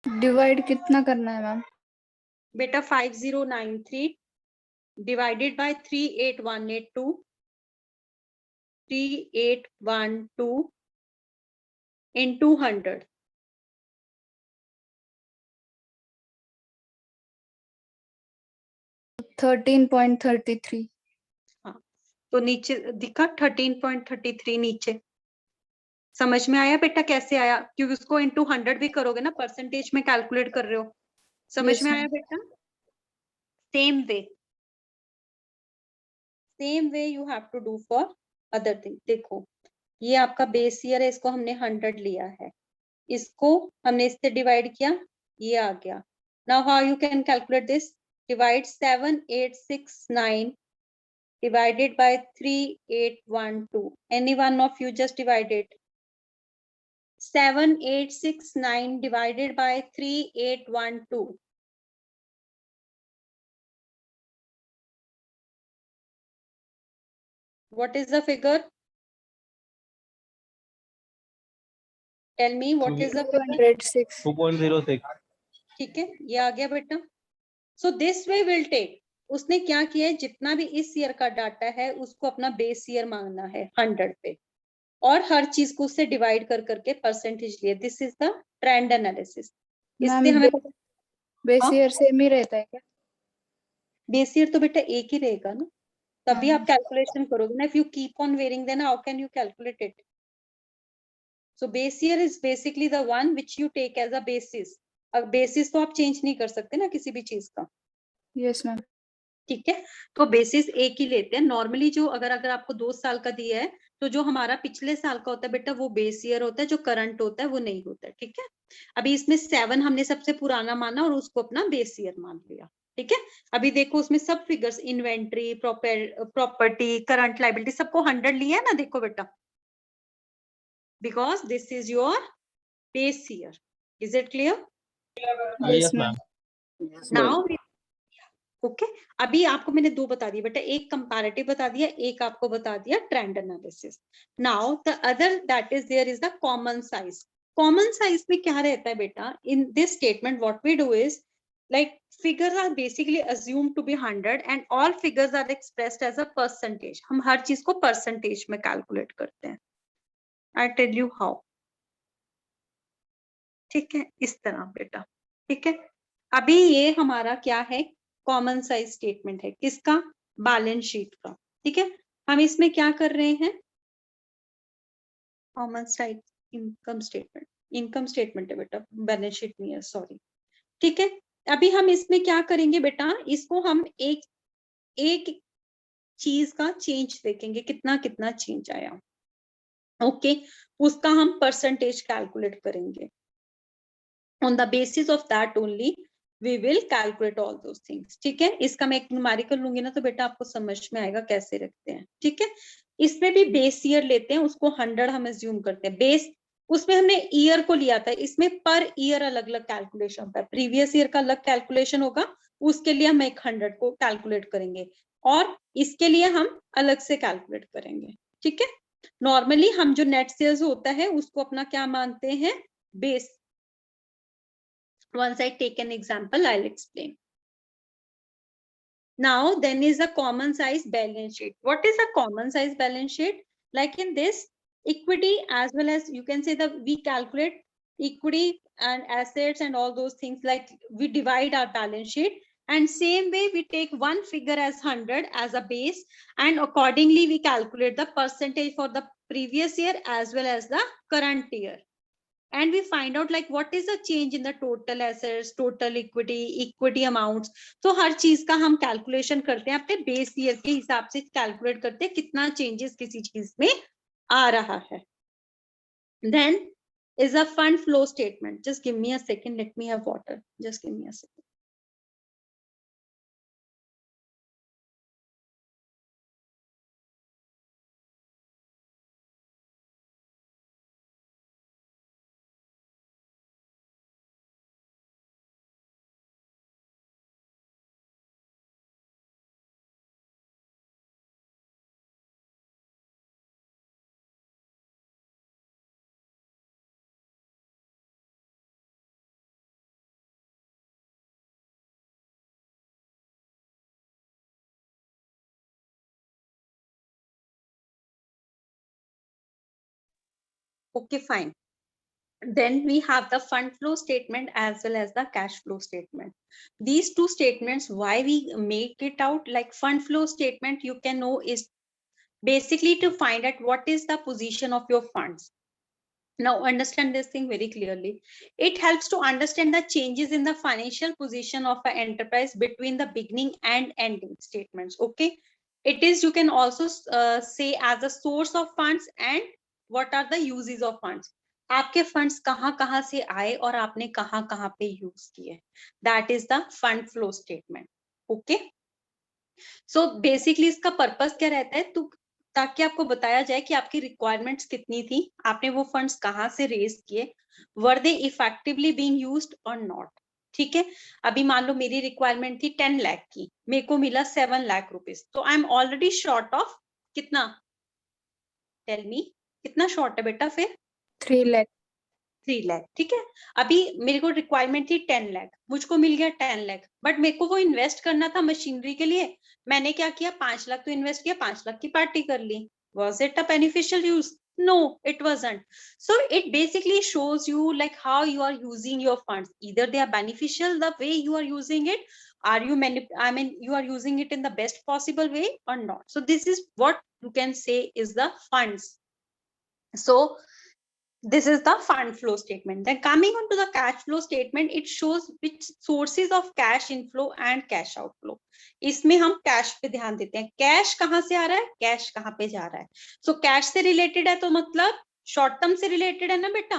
Divide कितना करना है मैम? बेटा 5093 divided by 38182 3812 into 100. $13.33। हाँ, तो नीचे दिखा 13.33 नीचे। समझ में आया बेटा कैसे आया? क्योंकि उसको इंटू 100 भी करोगे ना, परसेंटेज में कैलकुलेट कर रहे हो। समझ में आया बेटा? Same way you have to do for other thing. देखो ये आपका बेस ईयर है, इसको हमने 100 लिया है, इसको हमने इससे डिवाइड किया, ये आ गया। Now how you can calculate this, divide 7869 divided by 3812. Any one of you just divide it. 7869 divided by 3812. What is the figure? Tell me what is the figure? 2.06। ठीक है, ये आ गया बेटा। So this way will take. उसने क्या किया है, जितना भी इस ईयर का डाटा है उसको अपना बेस ईयर मांगना है 100 पे, और हर चीज को उससे डिवाइड कर करके परसेंटेज लिए। This is the trend analysis. इससे हमें बेस ईयर सेम ही रहता है क्या? बेस ईयर तो बेटा एक ही रहेगा ना, तभी आप कैलकुलेशन करोगे ना। If you keep on varying then how can you calculate it? So base year is basically the one which you take as a basis. अब बेसिस तो आप चेंज नहीं कर सकते ना किसी भी चीज का। Yes ma'am. ठीक है, तो बेसिस एक ही लेते हैं नॉर्मली। जो अगर आपको 2 साल का दिया है तो जो हमारा पिछले साल का होता है बेटा वो बेस ईयर होता है, जो करंट होता है वो नहीं होता है। ठीक है, अभी इसमें 7 हमने सबसे पुराना माना और उसको अपना बेस ईयर मान लिया। ठीक है, अभी देखो उसमें सब figures, inventory, property, current liability, सबको 100 लिया है ना। देखो बेटा, because this is your base year. Is it clear? Yes ma'am. Now okay, अभी आपको मैंने 2 बता दिए बेटा, एक कंपैरेटिव बता दिया, एक आपको बता दिया trend analysis. Now the other that is there is the common size. Common size में क्या रहता है बेटा, in this statement what we do is like figures are basically assumed to be 100 and all figures are expressed as a percentage. हम हर चीज को percentage में calculate करते हैं। I tell you how. ठीक है, इस तरह बेटा। ठीक है, अभी ये हमारा क्या है, कॉमन साइज स्टेटमेंट है, किसका? बैलेंस शीट का। ठीक है, हम इसमें क्या कर रहे हैं, common size income statement, income statement है बेटा, बैलेंस शीट नहीं है, सॉरी। ठीक है, अभी हम इसमें क्या करेंगे बेटा, इसको हम एक चीज का चेंज देखेंगे, कितना कितना चेंज आया। ओके, उसका हम परसेंटेज कैलकुलेट करेंगे। On the basis of that only we will calculate all those things. ठीक है, इसका मैं एक न्यूमेरिकल लूंगी ना तो बेटा आपको समझ में आएगा कैसे रखते हैं। ठीक है, इसमें भी बेस ईयर लेते हैं, उसको 100 हम एज्यूम करते हैं। बेस उसमें हमने ईयर को लिया था, इसमें पर ईयर अलग अलग कैलकुलेशन होता है, प्रीवियस ईयर का अलग कैलकुलेशन होगा, उसके लिए हम 100 को कैलकुलेट करेंगे और इसके लिए हम अलग से कैलकुलेट करेंगे, ठीक है। नॉर्मली हम जो नेट सेल्स होता है उसको अपना क्या मानते हैं, base. Once I take an example, I'll explain. Now, then is a common size balance sheet. What is a common size balance sheet? Like in this, equity as well as you can say that we calculate equity and assets and all those things, like we divide our balance sheet, and same way we take one figure as 100 as a base, and accordingly we calculate the percentage for the previous year as well as the current year. And we find out like what is the change in the total assets, total equity amounts. तो हर चीज का हम calculation करते हैं, अपने base year के हिसाब से कैलकुलेट करते हैं कितना चेंजेस किसी चीज में आ रहा है. Then is a fund flow statement. Just give me a second, let me have water. Just give me a second. Okay, fine. Then we have the fund flow statement as well as the cash flow statement. These two statements, why we make it out, like fund flow statement, you can know is basically to find out what is the position of your funds. Now understand this thing very clearly. It helps to understand the changes in the financial position of an enterprise between the beginning and ending statements. Okay. It is, you can also say as a source of funds and what are the uses of funds. आपके funds कहाँ से आए और आपने कहाँ पे use किए, that is the fund flow statement. Okay. So basically इसका पर्पस क्या रहता है, तो ताकि आपको बताया जाए कि आपकी रिक्वायरमेंट्स कितनी थी, आपने वो फंड्स कहाँ से रेज किए, वर दे इफेक्टिवली बीइंग यूज्ड और नॉट. ठीक है. अभी मान लो मेरी रिक्वायरमेंट थी 10 लाख की, मेरे को मिला 7 लाख रुपीज, तो I am already short of कितना, टेल मी कितना शॉर्ट है बेटा फिर, 3 लाख. 3 लाख. ठीक है. अभी मेरे को रिक्वायरमेंट थी 10 लाख, मुझको मिल गया 10 लाख, बट मेरे को वो इन्वेस्ट करना था मशीनरी के लिए. मैंने क्या किया, 5 लाख तो इन्वेस्ट किया, 5 लाख की पार्टी कर ली. Was it a beneficial use? No, it wasn't. So it basically shows you like how you are using your funds. Either they are beneficial the way you are using it, are you you are using it in the best possible way or not. So this is what you can say is the funds. So this is the fund flow statement. Then coming on to the cash flow statement, it shows which sources of cash inflow and cash outflow. इसमें हम cash पे ध्यान देते हैं, cash कहाँ से आ रहा है, कैश कहाँ पे जा रहा है. सो कैश से रिलेटेड है तो मतलब शॉर्ट टर्म से रिलेटेड है ना बेटा,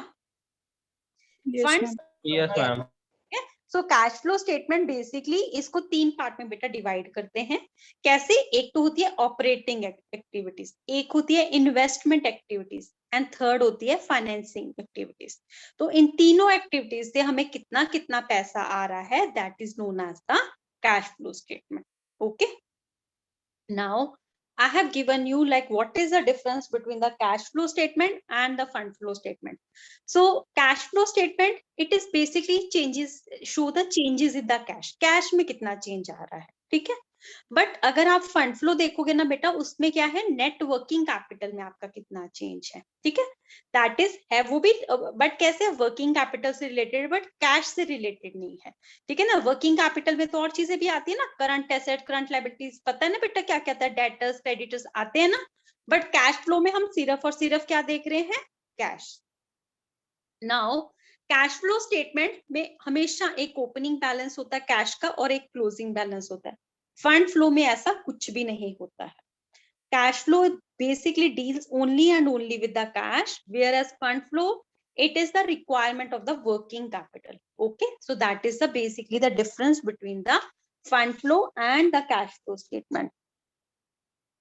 funds. Yes ma'am. So cash flow statement basically इसको 3 पार्ट में बेटा डिवाइड करते हैं. कैसे, एक तो होती है ऑपरेटिंग एक्टिविटीज, एक होती है इन्वेस्टमेंट एक्टिविटीज एंड थर्ड होती है फाइनेंसिंग एक्टिविटीज. तो इन तीनों एक्टिविटीज से हमें कितना कितना पैसा आ रहा है, that is known as the cash flow statement. Okay. Now I have given you like what is the difference between the cash flow statement and the fund flow statement. So cash flow statement, it is basically changes, show the changes in the cash. Cash में कितना change आ रहा है, ठीक है. But अगर आप fund flow देखोगे ना बेटा, उसमें क्या है, नेट वर्किंग कैपिटल में आपका कितना चेंज है, ठीक है. दैट इज है वो भी, बट कैसे, वर्किंग कैपिटल से रिलेटेड, बट कैश से रिलेटेड नहीं है, ठीक है ना. वर्किंग कैपिटल में तो और चीजें भी आती है ना, करंट एसेट, करंट लायबिलिटीज, पता है ना बेटा क्या क्या था, डेटर्स, क्रेडिटर्स आते हैं ना. बट कैश फ्लो में हम सिर्फ और सिर्फ क्या देख रहे हैं, cash. Now cash flow statement में हमेशा एक ओपनिंग बैलेंस होता है कैश का और एक क्लोजिंग बैलेंस होता है. फंड फ्लो में ऐसा कुछ भी नहीं होता है. Cash flow basically deals only and only with the cash, whereas fund flow, it is the requirement of the working capital. Okay, so that is the basically the difference between the fund flow and the cash flow statement.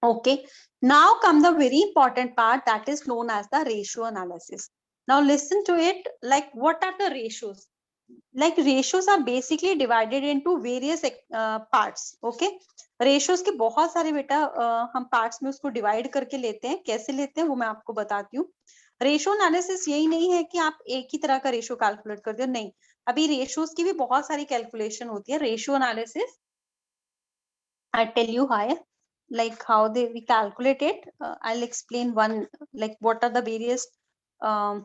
Okay, now come the very important part, that is known as the ratio analysis. Now listen to it, like what are the ratios? Like ratios are basically divided into various parts. Okay, ratios के बहुत सारे बेटा हम parts में उसको divide करके लेते हैं. कैसे लेते हैं वो मैं आपको बताती हूँ. रेशियो एनालिसिस यही नहीं है कि आप एक ही तरह का रेशियो कैलकुलेट करते हो, नहीं. अभी रेशियोज की भी बहुत सारी कैलकुलेशन होती है. Ratio analysis I tell you how, like how we calculate it. I'll explain one, like what are the various um,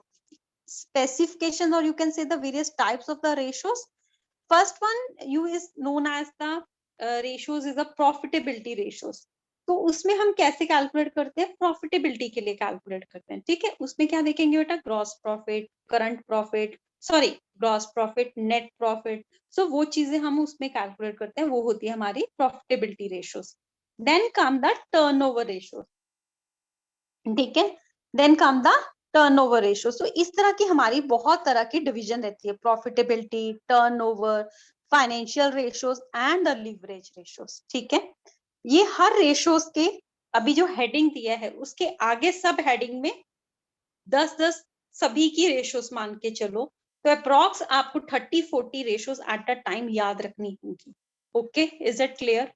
specifications, or you can say the various types of the ratios. First one you is known as the ratios is the profitability ratios. तो उसमें हम कैसे calculate करते हैं? Profitability के लिए calculate करते हैं. ठीक है, उसमें क्या देखेंगे बेटा? Gross profit, current profit, sorry gross profit, net profit. So वो चीजें हम उसमें कैलकुलेट करते हैं, वो होती है हमारी profitability ratios. Then come the turnover ratio. ठीक है, then come the turnover ratio. So इस तरह की हमारी बहुत तरह की डिवीजन रहती है. Profitability, turnover, financial ratios and the leverage ratios. ठीक है, ये हर रेशियोज के अभी जो हेडिंग दिया है उसके आगे सब हेडिंग में 10-10 सभी की रेशियोज मान के चलो, तो अप्रॉक्स आपको 30-40 रेशियोज एट अ टाइम याद रखनी होगी. Okay, is it clear?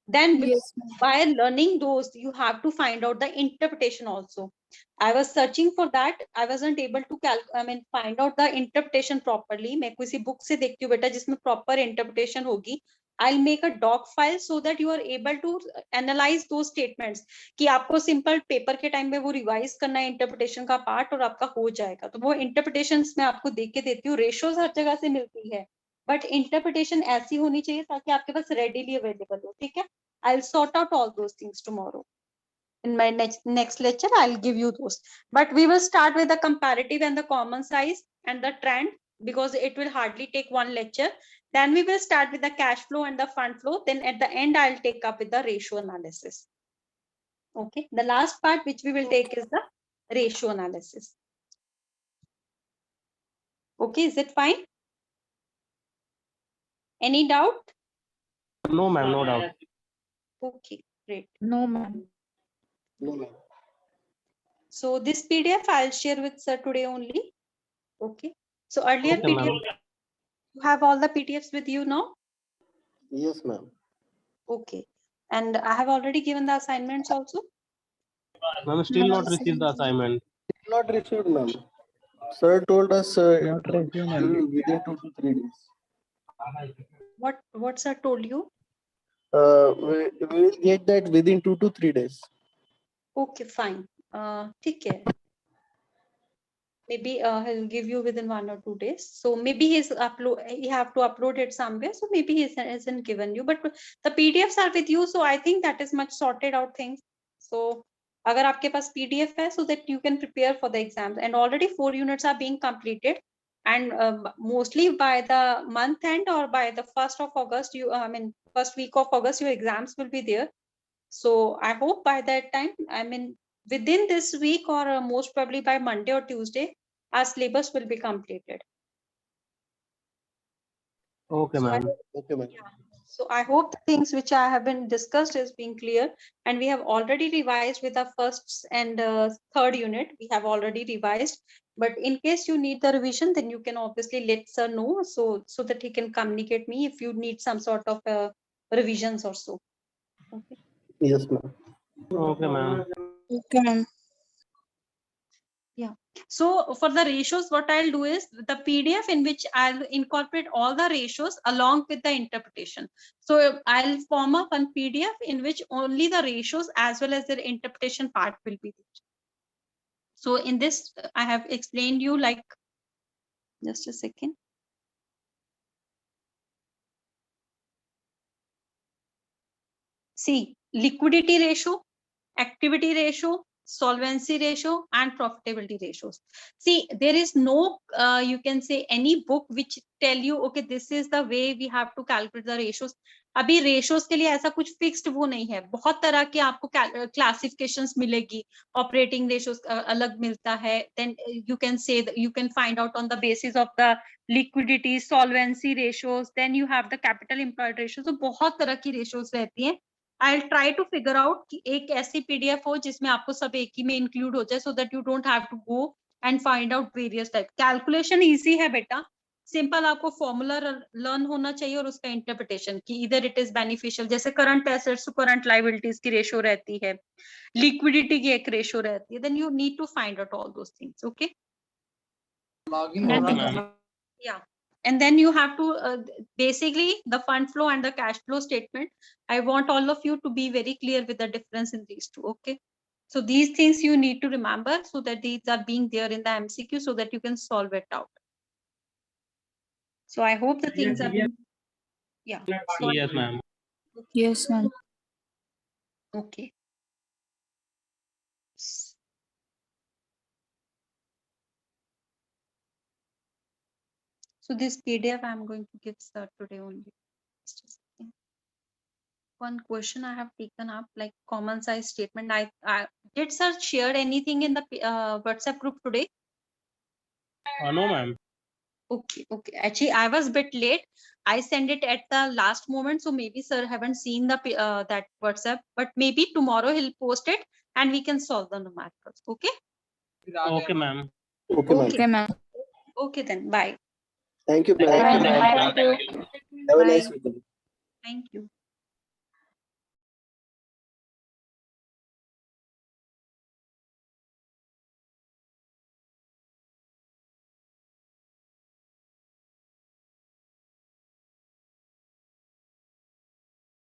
Then Yes, ma'am. by learning those, you have to find out the interpretation also. I was searching for that. I wasn't able to find out the interpretation properly. मैं किसी book से देखती हूँ बेटा जिसमें proper interpretation होगी. I'll make a doc file so that you are able to analyze those statements. कि आपको simple paper के time में वो revise करना है interpretation का part और आपका हो जाएगा. तो वो interpretations मैं आपको देख के देती हूँ. Ratios हर जगह से मिलती है, but interpretation ऐसी होनी चाहिए ताकि आपके पास readily available हो. ठीक है, I'll sort out all those things tomorrow. In my next lecture, I'll give you those. But we will start with the comparative and the common size and the trend, because it will hardly take one lecture. Then we will start with the cash flow and the fund flow. Then at the end, I'll take up with the ratio analysis. Okay, the last part which we will take is the ratio analysis. Okay, is it fine? Any doubt? No, ma'am, no doubt. Okay, great. No, ma'am. No, ma'am. So this PDF I'll share with sir today only. Okay. So earlier Okay, ma'am. PDF, you have all the PDFs with you now? Yes, ma'am. Okay. And I have already given the assignments also? Ma'am, still No, not received the assignment. Still not received, ma'am. Sir told us Not received, ma'am. within 2 to 3 days. What sir told you? We will get that within 2 to 3 days. Okay, fine. ठीक है. Maybe he'll give you within 1 or 2 days. So maybe he have to upload it somewhere. So maybe he hasn't given you, but the PDFs are with you. So I think that is much sorted out things. So अगर आपके पास PDF है, so that you can prepare for the exams, and already 4 units are being completed, and mostly by the month end or by the 1st of August, first week of August, your exams will be there. So I hope by that time, within this week or most probably by Monday or Tuesday, our syllabus will be completed. Okay, So ma'am. Okay, ma'am. So I hope the things which I have been discussed is being clear, and we have already revised with the first and third unit. We have already revised, but in case you need the revision, then you can obviously let sir know, so that he can communicate me if you need some sort of revisions or so. Okay. Yes, ma'am. Okay, ma'am. Okay, ma'am. So for the ratios, what I'll do is the PDF in which I'll incorporate all the ratios along with the interpretation. So I'll form up one PDF in which only the ratios as well as the interpretation part will be there. So in this, I have explained you, like, just a second. See, liquidity ratio, activity ratio, solvency ratio, and profitability ratios. See, there is no, you can say, any book which tell you, okay, this is the way we have to calculate the ratios. अभी ratios के लिए ऐसा कुछ fixed वो नहीं है. बहुत तरह के आपको classifications मिलेगी. Operating ratios अलग मिलता है. Then you can say that you can find out on the basis of the liquidity, solvency ratios. Then you have the capital employed ratios. तो बहुत तरह की ratios रहती हैं. I'll try to figure out कि एक ऐसी PDF हो जिसमें आपको सब एक ही में include हो जाए, so that you don't have to go and find out various type. Calculation easy है बेटा, सिंपल आपको फॉर्मूला लर्न होना चाहिए और उसका इंटरप्रिटेशन की इधर इट इज बेनिफिशियल, जैसे current assets to current liabilities की रेशो रहती है, लिक्विडिटी की एक रेशो रहती है, then you need to find out all those things. Okay, yeah, and then you have to basically the fund flow and the cash flow statement, I want all of you to be very clear with the difference in these two. Okay, so these things you need to remember so that these are being there in the MCQ so that you can solve it out. So I hope the things are being, yeah. So, Yes, ma'am. Yes, ma'am. okay. So this PDF I'm going to give sir today only. Just a second. One question I have taken up, like common size statement. I did sir share anything in the WhatsApp group today? No, ma'am. Okay, okay. Actually, I was a bit late. I sent it at the last moment, so maybe sir haven't seen the that WhatsApp. But maybe tomorrow he'll post it, and we can solve the numericals. Okay. Okay, ma'am. Okay, ma'am. Okay, ma'am. Okay then. Bye. Thank you, Thank ma'am. you, ma'am. Thank you. Have a Bye. nice weekend. Thank you.